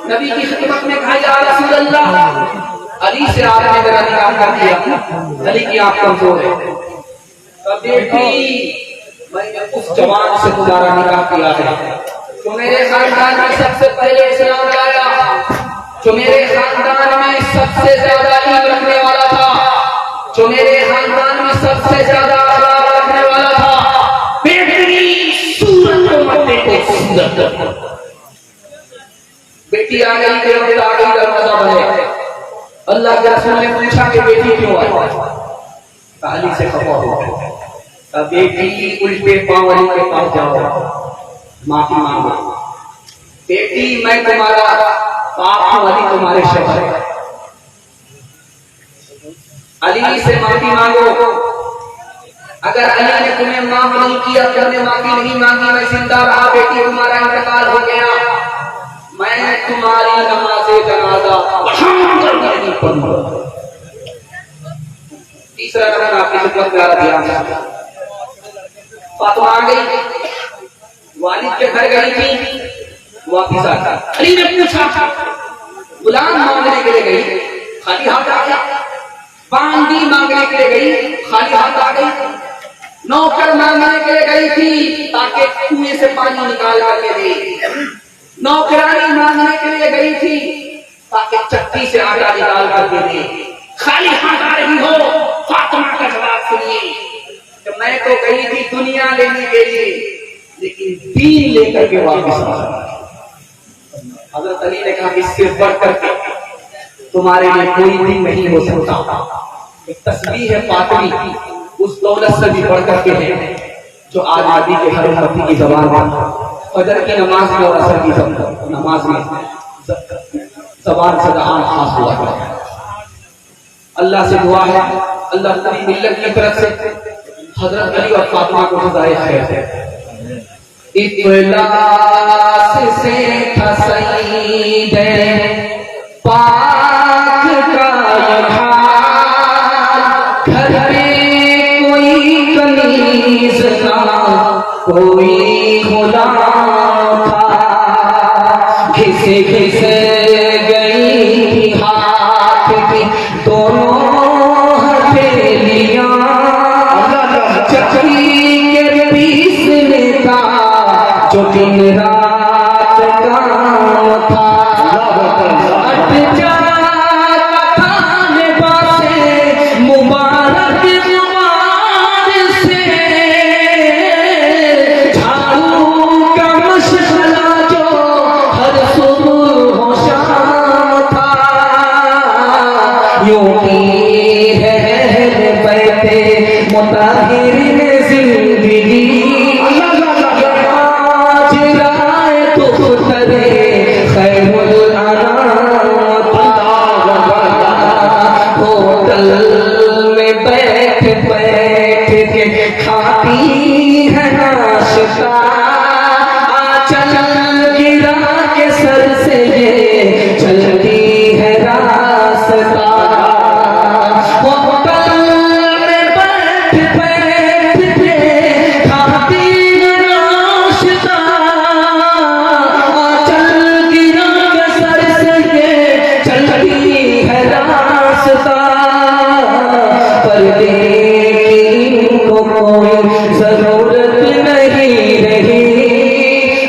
नबी की खिदमत में, कहा या रसूल अल्लाह, अली से आपने मेरा निकाह कर दिया, अली की आंख कमजोर है। बेटी मैंने उस जवान से तुम्हारा निकाह किया है जो मेरे खानदान में सबसे पहले इस्लाम लाया, जो मेरे खानदान में सबसे ज्यादा ईद रखने वाला था, जो मेरे खानदान में सबसे ज्यादा अखलाक रखने वाला था। बेटी सूरत को मत देखो, सूरत। बेटी आ गई, दरवाजा बने। अल्लाह के रसूल ने पूछा कि बेटी क्यों आई? अली से खफा हो। बेटी उल्टे पांव अली के पास जाओ, माफी मांगो। बेटी मैं तुम्हारा पाप हूं, अली तुम्हारे शब्द है, अली से माफी मांगो। अगर अली ने तुम्हें माफ नहीं किया, तुमने माफी नहीं मांगी, मैं जिंदा रहा, बेटी तुम्हारा इंतकाल हो गया, मैं तुम्हारी नमाज़े जनाजा नहीं पढ़ूंगा। तीसरा नंबर आपकी खिदमत में आ रहा है। फातिमा आ गई, वालिद के घर गई थी, वापिस आ गई। अली ने पूछा, गुलाम मांगने के लिए गई, खाली हाथ आ गया। बांदी मांगने के लिए गई, खाली हाथ आ गई। नौकर मांगने के लिए गई थी ताकि कुएं से पानी निकाल करके दे। नौकरानी मांगने के लिए गई थी ताकि चक्की से आटा निकाल करके दे। खाली हाथ आ रही हो, फातिमा का जवाब सुनिए कि मैं तो गई थी दुनिया लेने के लिए, लेकिन दीन लेकर के वापस आ। हज़रत अली ने कहा कि इससे बढ़कर के तुम्हारे लिए कोई दिन नहीं हो सकता। एक तस्बीह है फातिमी, उस दौलत से भी बढ़कर के है जो आज आदि के हर उम्मती की ज़बान में फजर की नमाज में और असर की नमाज में ज़बान से आन खास हुआ है। अल्लाह से दुआ है, अल्लाह पूरी मिल्लत की तरफ से हजरत अली और फातिमा को जज़ाए खैर। इखलास से था सईद पाक का हाल, घर में कोई कमी घिसे घिसे गई हाथ की दोनों हथेलियां, चक्की के पीसने का जो दिन रात काम था, हट जा खाने पासे मुबारक जुबान से, झाड़ू का मशगला जो हर सुबह हो शाम था, यूं की है बैठे मुताहिर ने जिंदगी, आज राय तो करे खैरुल अनाम था, होटल में बैठ बैठ के खाती है नाश्ता, आंचल गिरा के सर से ये चलती है रास्ता, होटल में बैठ बैठ के खाती है नाश्ता, आंचल गिरा के सर से ये चलती है रास्ता, पर्दे की इनको कोई जरूरत नहीं रही,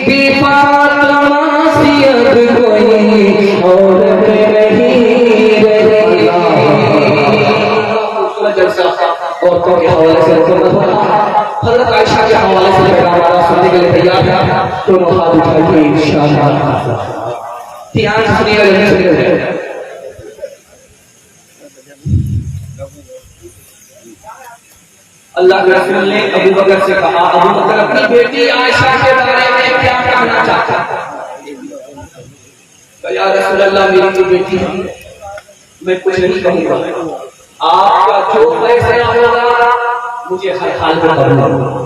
बेफातिमा सी अब कोई औरत नहीं रही। औरतों के हवाले से हज़रत आयशा के हवाले से पैगाम सुनने के लिए तैयार है, दोनों हाथ उठाइए इंशाअल्लाह, ध्यान से सुनिएगा। अल्लाह के रसूल ने अबू बकर से कहा, अबू बकर अपनी बेटी आयशा के बारे में क्या कहना चाहता है? या रसूल अल्लाह, मेरी जो बेटी है मैं कुछ नहीं कहूंगा, आपका जो फैसला होगा मुझे हर हाल में करना होगा।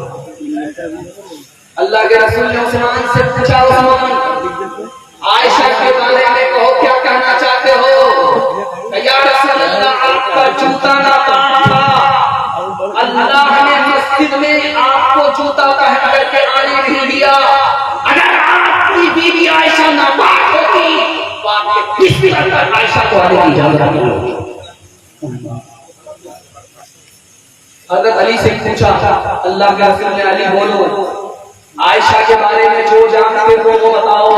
अल्लाह के रसूल ने उस्मान से पूछा, उस्मान आयशा के बारे में कहो, क्या कहना चाहते हो? या रसूल अल्लाह, आपका जूता ना पाक था, अल्लाह ने मस्जिद में आपको जूता पहन करके आने नहीं दिया, अगर आपकी बीवी आयशा नापाक होती तो आपके किस भी अंदर आयशा को आने की इजाजत नहीं होती। हज़रत अली से पूछा, अल्लाह के रसूल ने, अली बोलो आयशा के बारे में जो जानते हो वो बताओ।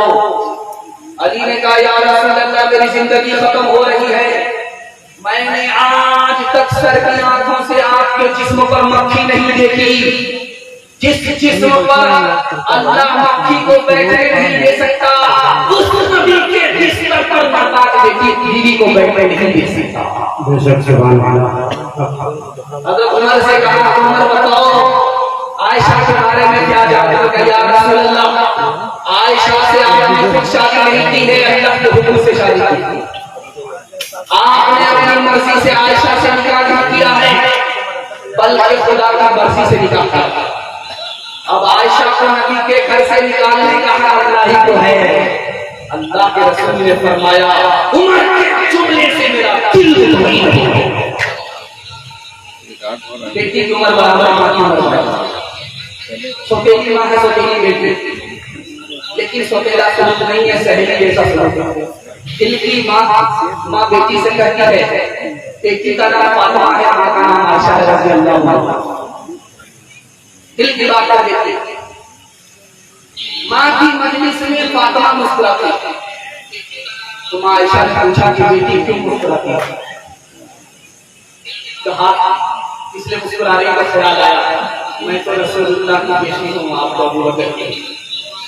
अली ने कहा, या रसूल अल्लाह, मेरी जिंदगी खत्म हो रही है, मैंने आज तक सर की आंखों से आपके जिस्म पर मक्खी नहीं देखी, जिस जिस्म पर अल्लाह मक्खी को बैठने नहीं दे सकता, उस नबी के बिस्तर पर माता की बेटी बीवी को बैठने नहीं दे सकता। हज़रत उमर से कहा, उमर बताओ आयशा के बारे में क्या जानते हो? या रसूल अल्लाह, आयशा से आपने खुद शादी नहीं की है, अल्लाह के हुक्म से शादी की है, आपने अपनी मर्जी से आयशा से निकाह नहीं किया है, बल्कि खुदा की मर्जी से निकाह किया। अब आयशा को नबी के घर से निकालने का हक अल्लाह ही को है। अल्लाह के रसूल ने फरमाया, उमर के जुमले से मेरा दिल नहीं है। बेटी की उम्र बराबर मां की उम्र है, सौतेली मां है, सौतेली बेटी, लेकिन सौतेला सुलूक नहीं है, सहेली जैसा सुलूक। दिल की माँ बेटी से कहती है, बेटी का नाम फातिमा है, माँ का नाम आयशा रज़ी अल्लाह अन्हा। दिल की बात कर देती, माँ की मजलिस में फातिमा मुस्कुराती, तो माँ आयशा ने पूछा कि बेटी क्यों मुस्कुराती है? कहा, इसलिए मुस्कुरा रही का ख्याल आया, मैं तो रसूलुल्लाह की बेटी हूँ, आपको अबू बकर की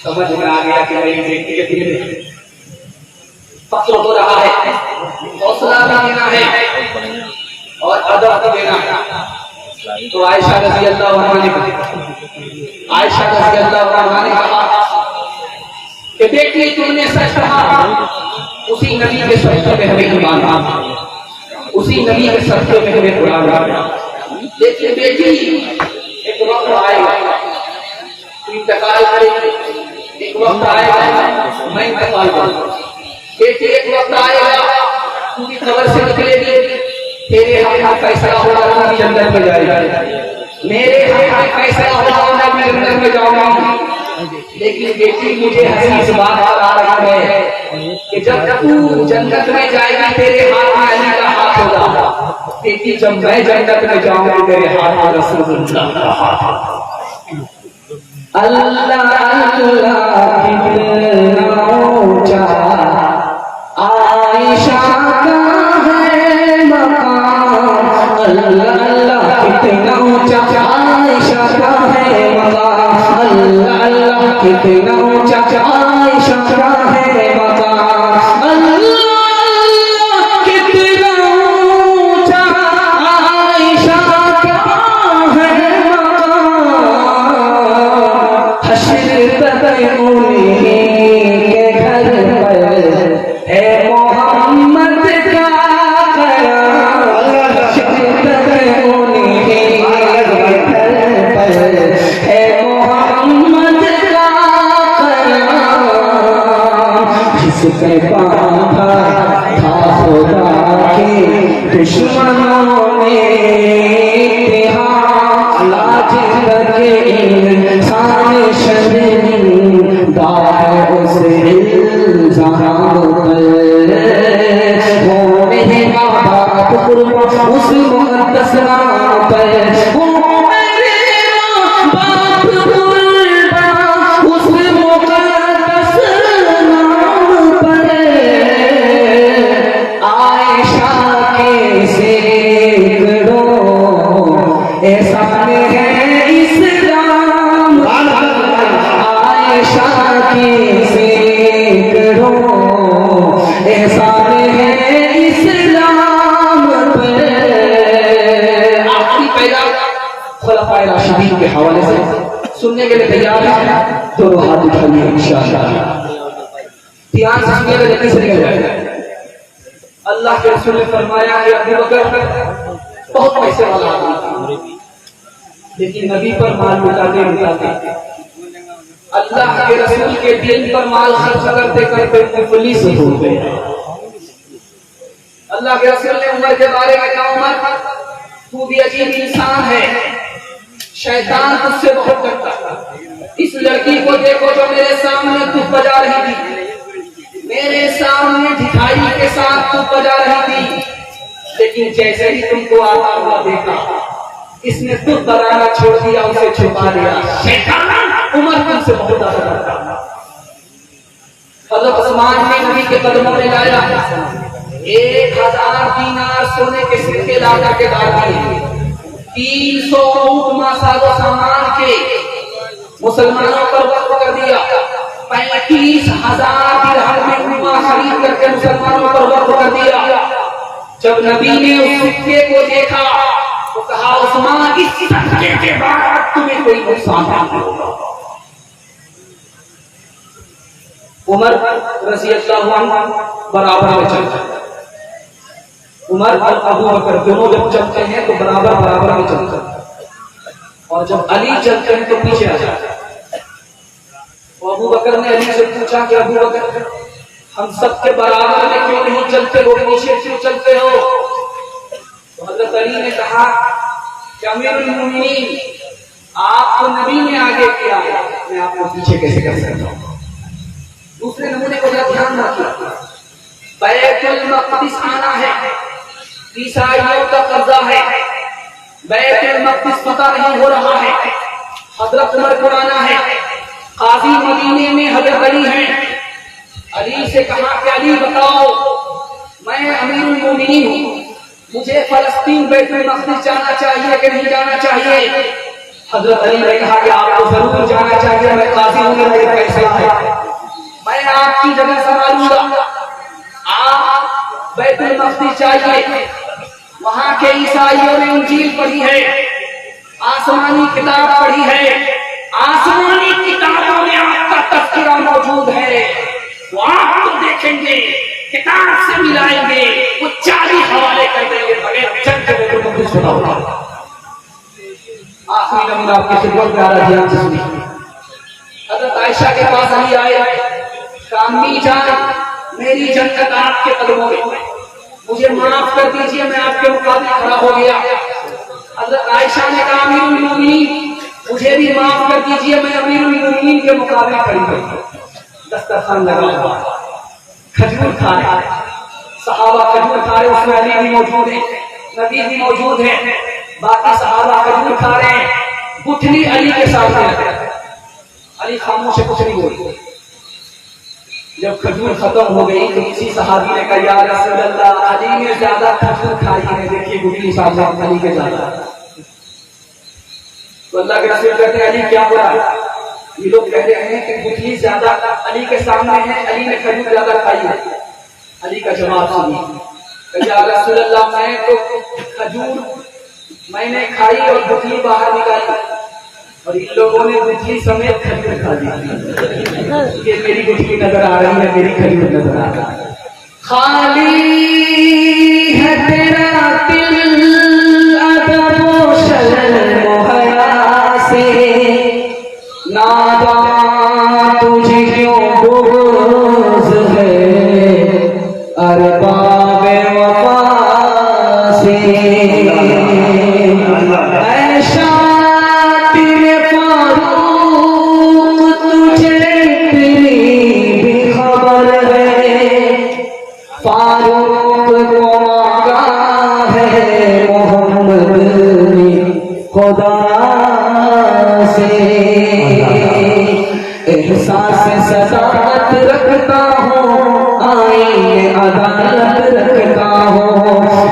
समझ में आ गया कि मेरी बेटी के दिल में फख्र हो रहा है, हौसला भी देना है और अदब भी देना है। तो आयशा रज़ी अल्लाह अन्हा ने कहा कि बेटी तुमने सच कहा, उसी नबी के सदक़े में हमें ईमान आना, उसी नबी के सदक़े में हमें कुरान आना। लेकिन बेटी एक वक्त आएगा, इंतकाल करेगी, एक वक्त आएगा मैं इंतकाल करूंगा, बेटी एक वक्त आएगा पूरी खबर से निकलेगी, तेरे हाथ में फैसला होगा तो भी जन्नत में जाएगी, मेरे हाथ में फैसला होगा तो मैं जन्नत में जाऊंगा। लेकिन बेटी मुझे हंसी इस बात पर आ रहा है तू जन्नत में जाएगी तेरे हाथ में अली का हाथ होगा, लेकिन जब मैं जन्नत में जाऊंगी तेरे हाथ में रसूलुल्लाह का हाथ होगा। अल्लाह अल्लाह कितना ऊंचा आयशा का है मकाम, अल्लाह अल्लाह कितना ऊंचा आयशा का है मकाम, अल्लाह अल्लाह कितना ऊंचा आयशा का है मकाम, अल्लाह कितना ऊंचा आयशा का है मकाम, हश्र तक उन्हीं के घर पर है मोहम्मद का कयाम, हश्र तक उन्हीं के घर पर है मोहम्मद का कयाम, जिसके बांधा था खुदा के दुश्मनों ने इत्तेहाद, लाज करके इंसान शर्मिंदा है उस इल्जाम पर, वो मेरे माँ बाप कुर्बान उस मुक़द्दस नाम पर, वो मेरे माँ बाप कुर्बान उस मुक़द्दस नाम पर, आयशा के सैकड़ों एहसान है इस्लाम, आयशा के सैकड़ों एहसान है इस्लाम पर। आखिरी पहला खुलफाए राशिदीन के हवाले से सुनने के लिए तैयार है? दोनों हाथ उठाइए इंशाअल्लाह, ध्यान से सुनिएगा, जल्दी से निकल जाएगा। अल्लाह के रसूल ने फरमाया कि अबू बकर बहुत पैसे वाला आदमी था, लेकिन नबी पर माल लुटाते लुटाते अल्लाह के रसूल के दीन पर माल खर्च करते करते मुफलिस हो गए। अल्लाह के रसूल ने उमर के बारे में कहा, उमर तू भी अजीब इंसान है, शैतान तुझसे बहुत डरता है। इस लड़की को देखो जो मेरे सामने तू बजा रही थी, मेरे सामने ढिठाई के साथ तू बजा रही थी, लेकिन जैसे ही तुमको आता हुआ देखा इसने तुझ बजाना छोड़ दिया, उसे छुपा दिया। शैतान उमर तुमसे बहुत डरता था। हज़रत उस्मान ने नबी के कदमों में लाया, 1000 दीनार सोने के सिक्के लाकर के डाल दिए, 300 ऊँट साजो सामान के मुसलमानों पर वक्फ कर दिया, 35,000 दिरहम में ऊँट खरीद करके मुसलमानों पर वक्फ कर दिया। जब नबी ने उस सिक्के को देखा तो कहा, उस्मान इस सिक्के के बाद तुम्हें कोई नुकसान नहीं होगा। उमर रज़ी अल्लाहु अन्हु बराबर में चलते हैं, उमर और अबू बकर दोनों जब चलते हैं तो बराबर बराबर में चलते हैं, और जब अली चलते हैं तो पीछे आ जाते हैं। तो अबू बकर ने अली से पूछा कि अबू बकर हम सबके बराबर में क्यों नहीं चलते हो, पीछे क्यों चलते हो? तो हज़रत अली ने कहा कि अमीरुल मोमिनीन आपको नबी ने आगे किया है, मैं आपको पीछे कैसे कर सकता हूँ। दूसरे नमूने को जरा ध्यान रखिए, बैतुल मक़दिस आना है, ईसाइयों का कब्जा है, बैतुल मक़दिस पता नहीं हो रहा है, हज़रत उमर को आना है, काजी मदीने में हज़रत अली हैं। अली से कहा कि अली बताओ, मैं अमीरुल मोमिनीन हूँ, मुझे फलस्तीन बैतुल मक़दिस जाना चाहिए कि नहीं जाना चाहिए? हज़रत अली ने कहा कि आपको जरूर जाना चाहिए, मैं काजी हूँ, मेरे पैसे है, मैं आपकी जगह संभालूंगा। आप बैतुल मक़दिस जाइए, वहां के ईसाइयों ने इंजील पढ़ी है, आसमानी किताब पढ़ी है, आसमानी किताबों में आपका तज़किरा मौजूद है, वो आप तो देखेंगे, किताब से मिलाएंगे, वो 40 हवाले कर देंगे, बगैर जंग के बैतुल मक़दिस होगा। आखिरी नमूना आपकी खिदमत में आ रहा, ध्यान से सुनिए। हज़रत आयशा के पास अली आए, अम्मी जान मेरी जन्नत आपके कदमों में, मुझे माफ कर दीजिए, मैं आपके मुकाबले खड़ा हो गया। हज़रत आयशा ने कहा, अमीरुल मोमिनीन मुझे भी माफ कर दीजिए, मैं अमीरुल मोमिनीन के मुकाबले खड़ी हूँ। दस्तरखान लगा हुआ, खजूर खा रहे हैं, सहाबा खजूर खा रहे, उसमें अली भी मौजूद है, नबी भी मौजूद है, बाकी सहाबा खजूर खा रहे हैं, गुठली अली के सामने रख रहे हैं। अली खामोश से कुछ नहीं बोले। जब खजूर खत्म हो गई तो किसी सहाबी ने कहा, या रसूल अल्लाह, अली ने ज्यादा खजूर खाई है, देखिए गुठली सामने अली के ज्यादा। तो अल्लाह के रसूल कहते हैं, अली क्या हुआ? ये लोग कह रहे हैं कि गुठली ज्यादा अली के सामने है, अली ने खजूर ज्यादा खाई है। अली का जवाब सुनिए, या रसूल अल्लाह, मैं तो खजूर मैंने खाई और गुठली बाहर निकाली, और इन लोगों ने गुठली समेत खजूर खा दी। ये मेरी गुठली नजर आ रही है, मेरी खजूर नजर आ रही है। खाली है तेरा दिल अदब व शर्म व हया से, नादान तुझे क्यों बुग़्ज़ है अरबाब वफ़ा से। ऐशा तेरे फारूक तुझे तेरी भी खबर है, फारूक को मांगा है मोहम्मद ने खुदा से। एहसास सदाकत रखता हूँ, आईने अदालत रखता हूँ,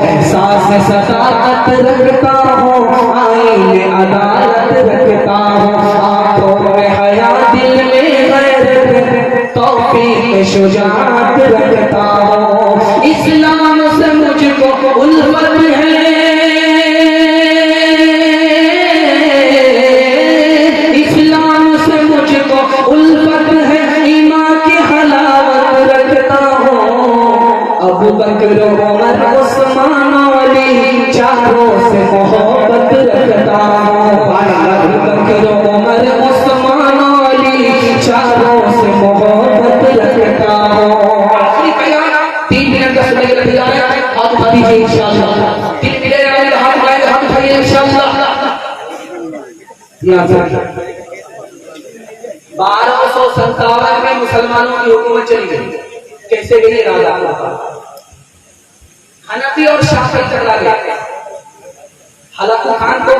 एहसास सदाकत रखता हूँ, आईने अदालत रखता हूँ। आंखों में हया, दिल में गैरत, तौफीक शुजाअत रखता हूँ। इस्लाम से मुझको उल्फत है, इस्लाम से मुझको उल्फत है, ईमान की हलावत रखता हूँ। अबू बकर उमर उस्मान अली चारों से मोहब्बत रखता हूँ। अबू बकर उमर उस्मान अली चारों से मोहब्बत रखता हूँ। आखिरी बयान 3 मिनट का समय लग जाए, हाथ उठा दीजिए इंशाअल्लाह। 3 मिनट हाथ उठाइए इंशाअल्लाह। 1257 में मुसलमानों की हुकूमत चली गई। कैसे गई? राजा हनफी और शाफी टकरा गए। हलाकू खान को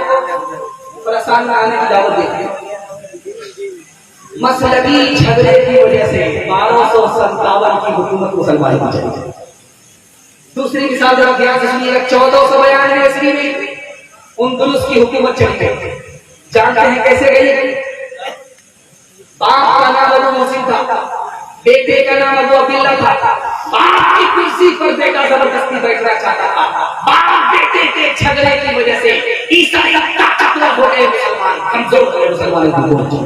खुरासान में आने की दावत दी। मसलकी झगड़े की वजह से 1257 की हुकूमत मुसलमानों की चली गई। दूसरी मिसाल जरा ध्यान से सुनिएगा, 1492 ईस्वी में उनदुलुस की हुकूमत चली गई। जानते हैं कैसे गई? बाप का नाम अबू मुहसिन था, बेटे का नाम अबू अब्दुल्ला था। बाप की कुर्सी पर बेटा जबरदस्ती बैठना चाहता था। बाप बेटे के झगड़े की वजह से ईसाई ताकतवर हो गए, मुसलमान कमजोर हो गए। मुसलमानों की हुकूमत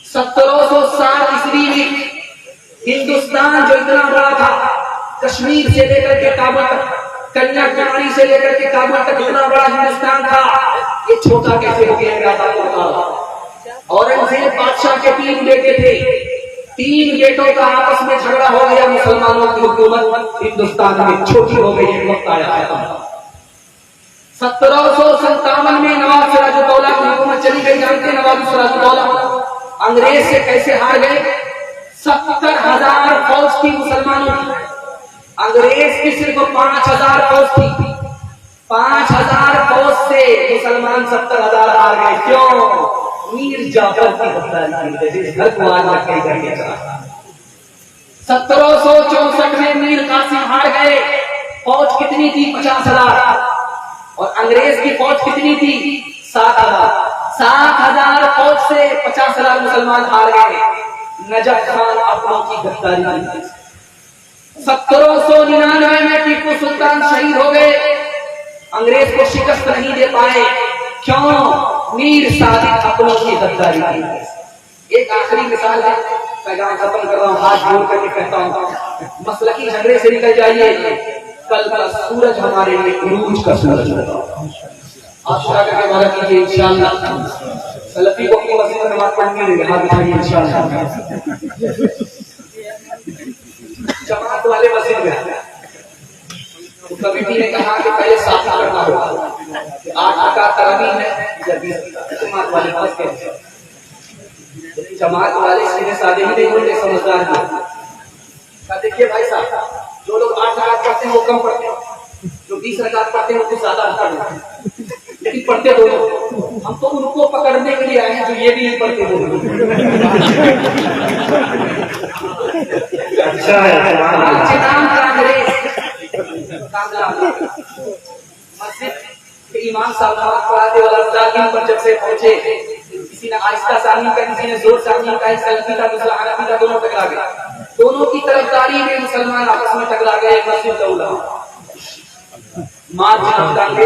1760 ईस्वी में हिंदुस्तान जो इतना बड़ा था, कश्मीर से लेकर के काबुल तक, कन्याकुमारी से लेकर के काबुल तक इतना बड़ा हिंदुस्तान था, ये छोटा कैसे हो गया? औरंगजेब बादशाह के 3 बेटे थे, 3 बेटों का आपस में झगड़ा हो गया। मुसलमानों की हुकूमत हिंदुस्तान में छोटी हो गई। वक्त आया था 1757 में नवाब सिराजुद्दौला की हुकूमत चली गई। जानते हैं नवाब सिराजुद्दौला अंग्रेज से कैसे हार गए? 70,000 फौज थी मुसलमानों की, अंग्रेज की सिर्फ 5,000 फौज थी। 5,000 फौज से मुसलमान 70,000 हार गए। क्यों? मीर जाफर की गद्दारी, जिस घर को आज तक कहीं करके चला। 1764 में मीर कासिम हार गए। फौज कितनी थी? 50,000। और अंग्रेज की फौज कितनी थी? 7,000। 7,000 फौज से 50,000 मुसलमान हार गए। नजफ खान अपनों की गद्दारी। 1799 में टीपू सुल्तान शहीद हो गए। अंग्रेज को शिकस्त नहीं दे पाए। क्यों? मीर सादिक अपनों की गद्दारी की। एक आखिरी मिसाल है, पैगाम खत्म कर रहा हूँ, हाथ जोड़ करके कहता हूँ, मसलकी झगड़े से निकल जाइए। कल का सूरज हमारे लिए उरूज का सूरज होगा। आप शुरा करके वादा कीजिए इंशाअल्लाह। सलफी को अपनी मस्जिद में नमाज पढ़ने देंगे, हाथ उठाइए इंशाअल्लाह। जमात वाले मस्जिद में तो कमिटी ने कहा कि पहले साफ करना होगा। 8 रकात तरावीह है या 20 जमात वाले पास के जमात वाले सीधे साधे ही नहीं होते, समझदार हैं। देखिए भाई साहब, जो लोग 8 रकात पढ़ते हैं वो कम पढ़ते हैं, जो 20 रकात पढ़ते हैं वो कुछ ज्यादा पढ़ते हैं, लेकिन पढ़ते दोनों। हम तो उनको पकड़ने के लिए आए हैं जो ये भी नहीं पढ़ते दोनों। अच्छा है मस्जिद के इमाम साहब पढ़ाते वाला पर जब से पहुंचे, किसी ने आहिस्ता सामी का, किसी ने जोर सामी का, एक सलफी का दूसरा हनफी का, दोनों टकरा गए। दोनों की तरफदारी में मुसलमान आपस में टकरा गए। मस्जिद दौला मार जनाब डांगे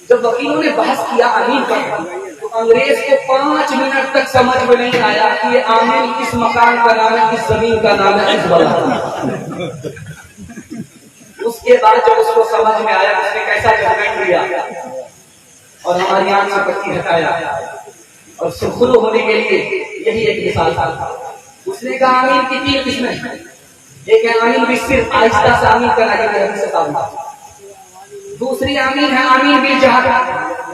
जब वकीलों ने बहस किया आमीन पर, तो अंग्रेज को 5 मिनट तक समझ में नहीं आया कि ये आमीन किस मकान का नाम है, किस जमीन का नाम है, किस बला। उसके बाद जब उसको समझ में आया उसने कैसा जजमेंट दिया और हमारी आंख से पट्टी हटाया और सुखरू होने के लिए यही एक मिसाल था। उसने कहा आमीन की 3 किस्में हैं। एक है आमीन भी सिर्फ आहिस्ता से आमीन करना, ये दूसरी आमीन है आमीन बिल जहाद,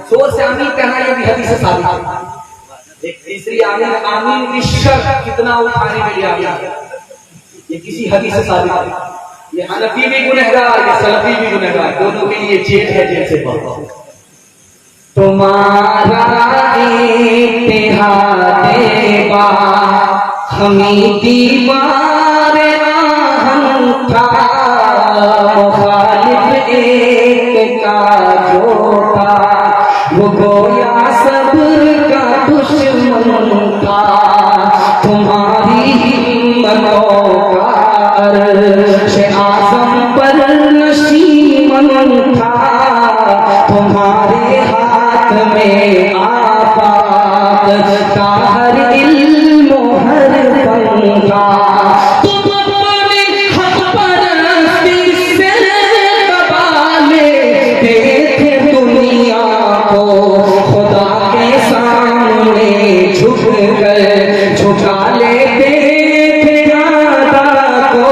जोर से आमीन कहना, ये भी हदीस से साबित है। एक तीसरी आमीन आमीन बिल शर्त, कितना उठाने के लिए आमीन, ये किसी हदीस से साबित है। ये हनफी भी गुनहगार, ये सलफी भी गुनहगार, दोनों के लिए जेल है, जेल से बाहर। तुम्हारा इत्तेहादे बा हमी दीवार आहम था, मुखालिफ एक का जो था वो गोया सब्र का दुश्मन था। तुम्हारी हिम्मतों का अर्श आज़म पर नशीमन था, तुम्हारे हाथ में आफाक का हर इल्म हर फन था। तुम अपने हक परस्ती से कबाले देते दुनिया को, खुदा के सामने झुक कर झुका लेते थे आदा को,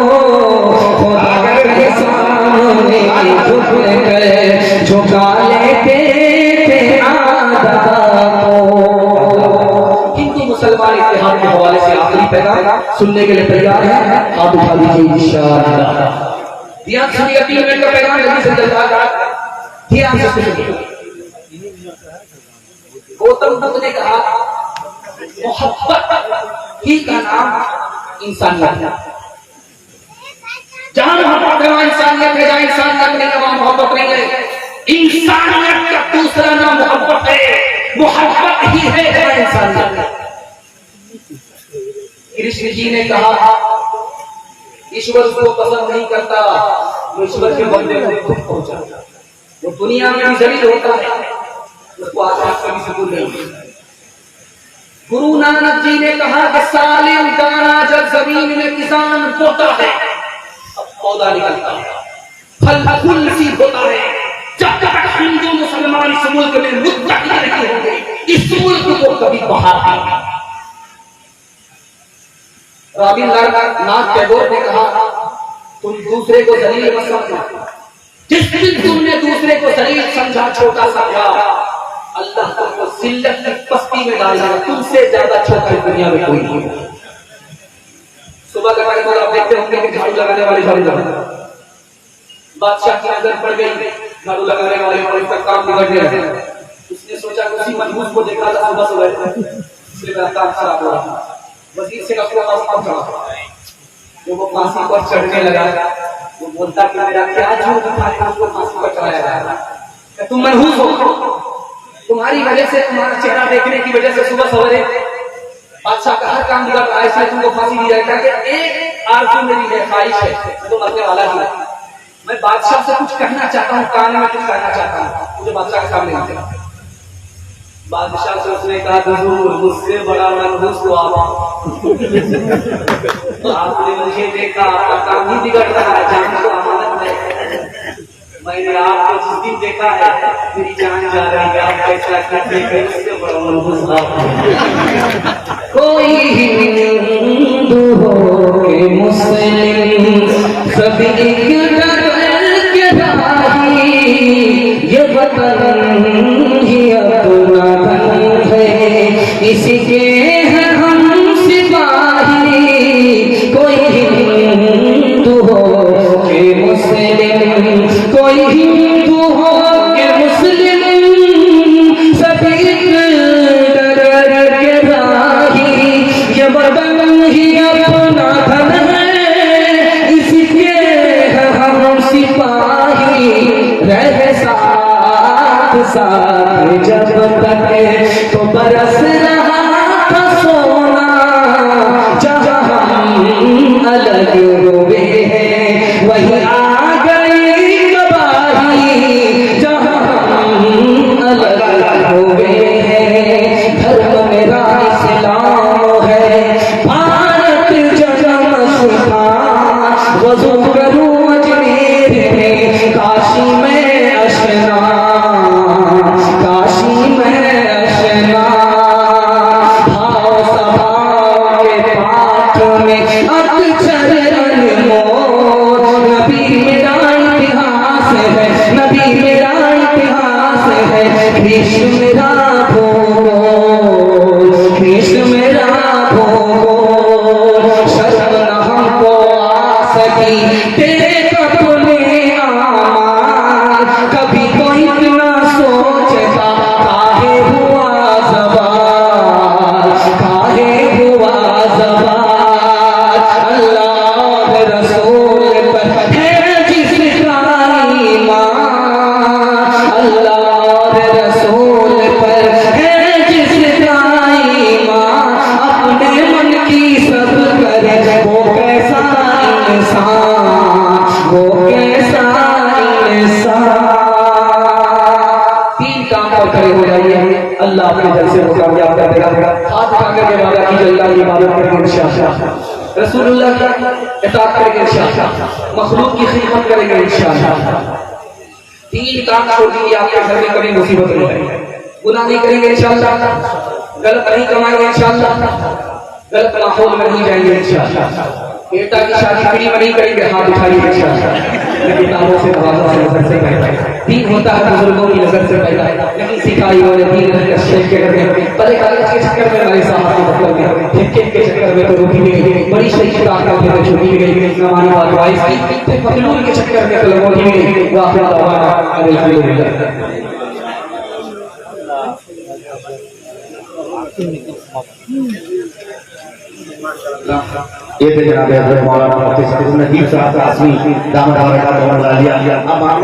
खुदा के सामने झुक कर झुका लेते थे आदा को। हिंदू मुसलमान इत्तेहाद के हवाले से आखिरी पैगाम सुनने के लिए तैयार है। हाथ उठा लीजिए इंशाअल्लाह। ध्यान सुनिए, 3 मिनट का पैगाम जल्दी से ध्यान से सुनिए। गौतम बुद्ध ने कहा मोहब्बत ही का नाम इंसानियत है। जहां मोहब्बत है वहां इंसानियत है, जहां इंसानियत नहीं है वहां मोहब्बत नहीं है। इंसानियत का दूसरा नाम मोहब्बत है, मोहब्बत ही है इंसानियत। कृष्ण जी ने कहा ईश्वर को पसंद नहीं करता वो ईश्वर के बंदे को खुद पहुंचा, वो दुनिया में भी जलील होता है, उसको आजाद कभी सुकून नहीं। गुरु नानक जी ने कहा कि सालिम दाना जब जमीन में किसान बोता है पौधा निकलता है, फल फूल नसीब होता है। जब तक हिंदू मुसलमान इस मुल्क में मुत्तकी नहीं होंगे, इस मुल्क को कभी बहार नहीं। रवींद्रनाथ टैगोर ने कहा तुम दूसरे को जलील मत समझो, जिस दिन तुमने दूसरे को जलील समझा, छोटा समझा, अल्लाह तुमको जिल्लत की पस्ती में डालेगा। तुमसे ज्यादा छोटा दुनिया में कोई नहीं। सुबह का टाइम आप देखते होंगे कि झाड़ू लगाने वाले झाड़ू लगाते, बादशाह की नजर पड़ गई झाड़ू लगाने वाले और इसका काम बिगड़ गया। उसने सोचा कि उसी मनहूस को देखा था सुबह सुबह, इसलिए मेरा काम खराब हो रहा। वजीर से अपने पास पहुंचा, जब वो फांसी पर चढ़ने लगा वो बोलता कि मेरा क्या झूठ था कि उसको फांसी पर चढ़ाया गया। तुम मनहूस हो, तुम्हारी वजह से, तुम्हारा चेहरा देखने की वजह से सुबह सवेरे बादशाह का हर काम बिगड़ रहा है, इसलिए तुमको फांसी दी जाएगी। कि एक आरज़ू मेरी है, ख्वाहिश है, मैं तो मरने वाला ही, मैं बादशाह से कुछ कहना चाहता हूँ, कान में कुछ कहना चाहता हूँ, मुझे बादशाह के सामने नहीं चला। बादशाह से उसने कहा हुजूर मुझसे बड़ा मनहूस तो आपने मुझे देखा, आपका काम ही बिगड़ रहा है, जान को अमानत है। मैंने आपको जिस दिन देखा है मेरी जान जा रही है, आप ऐसा करते हैं, उससे बड़ा मनहूस कोई हिंदू हो के मुस्लिम सभी एक डगर के राही, ये वतन ही अपना धन है, इसी के हैं हम सिपाही, अक्षर अनमोल नबी मेरा इतिहास है, नबी मेरा इतिहास है, कृष्ण मेरा भूगोल, कृष्ण मेरा भूगोल, शर्म न हमको आ सकी तेरे कपने आमान, कभी कोई इतना सोचता काहे हुआ ज़वाल, काहे हुआ ज़वाल, अल्लाह रसूल पर है जिसका ईमान, अल्लाह रसूल पर है जिसका ईमान, अपने मन की सब करे वो कैसा इंसान, वो कैसा इंसान। तीन काम पर खड़े हो जाइए, अल्लाह अपने जलसे को कामयाब कर देगा। हाथ उठाकर के वादा कीजिए अल्लाह की इबादत करेंगे इंशाअल्लाह, रसूलुल्लाह की इताअत करेंगे इंशाअल्लाह, मखलूक की खिदमत करेंगे इंशाअल्लाह। तीन काम छोड़ दीजिए, आपके घर में कभी मुसीबत नहीं आएगी, गुनाह नहीं करेंगे इंशाअल्लाह, गलत नहीं कमाएंगे इंशाअल्लाह, गलत माहौल में नहीं जाएंगे इंशाअल्लाह, बेटा की शादी फ्री में नहीं करेंगे, हाथ उठाइए इंशाअल्लाह, लेकिन किताबों से नवाज़ों से नजर से पहले दीन होता है बुजुर्गों की नजर से पहले, लेकिन सिखाई वाले दीन का शेख के घर में पहले कागज के चक्कर में हमारे साहब के मतलब में ठेके के चक्कर में तो रोकी नहीं गई, बड़ी सही किताब का तो छुपी गई, हमारी बात वाइस की फिर फतलून के चक्कर में तो रोकी नहीं गई। वाह अल्हम्दुलिल्लाह। ये थे जनाब हज़रत मौलाना मुफ्ती सईद नजीब साहब आज़मी दामद बरकातहू। अब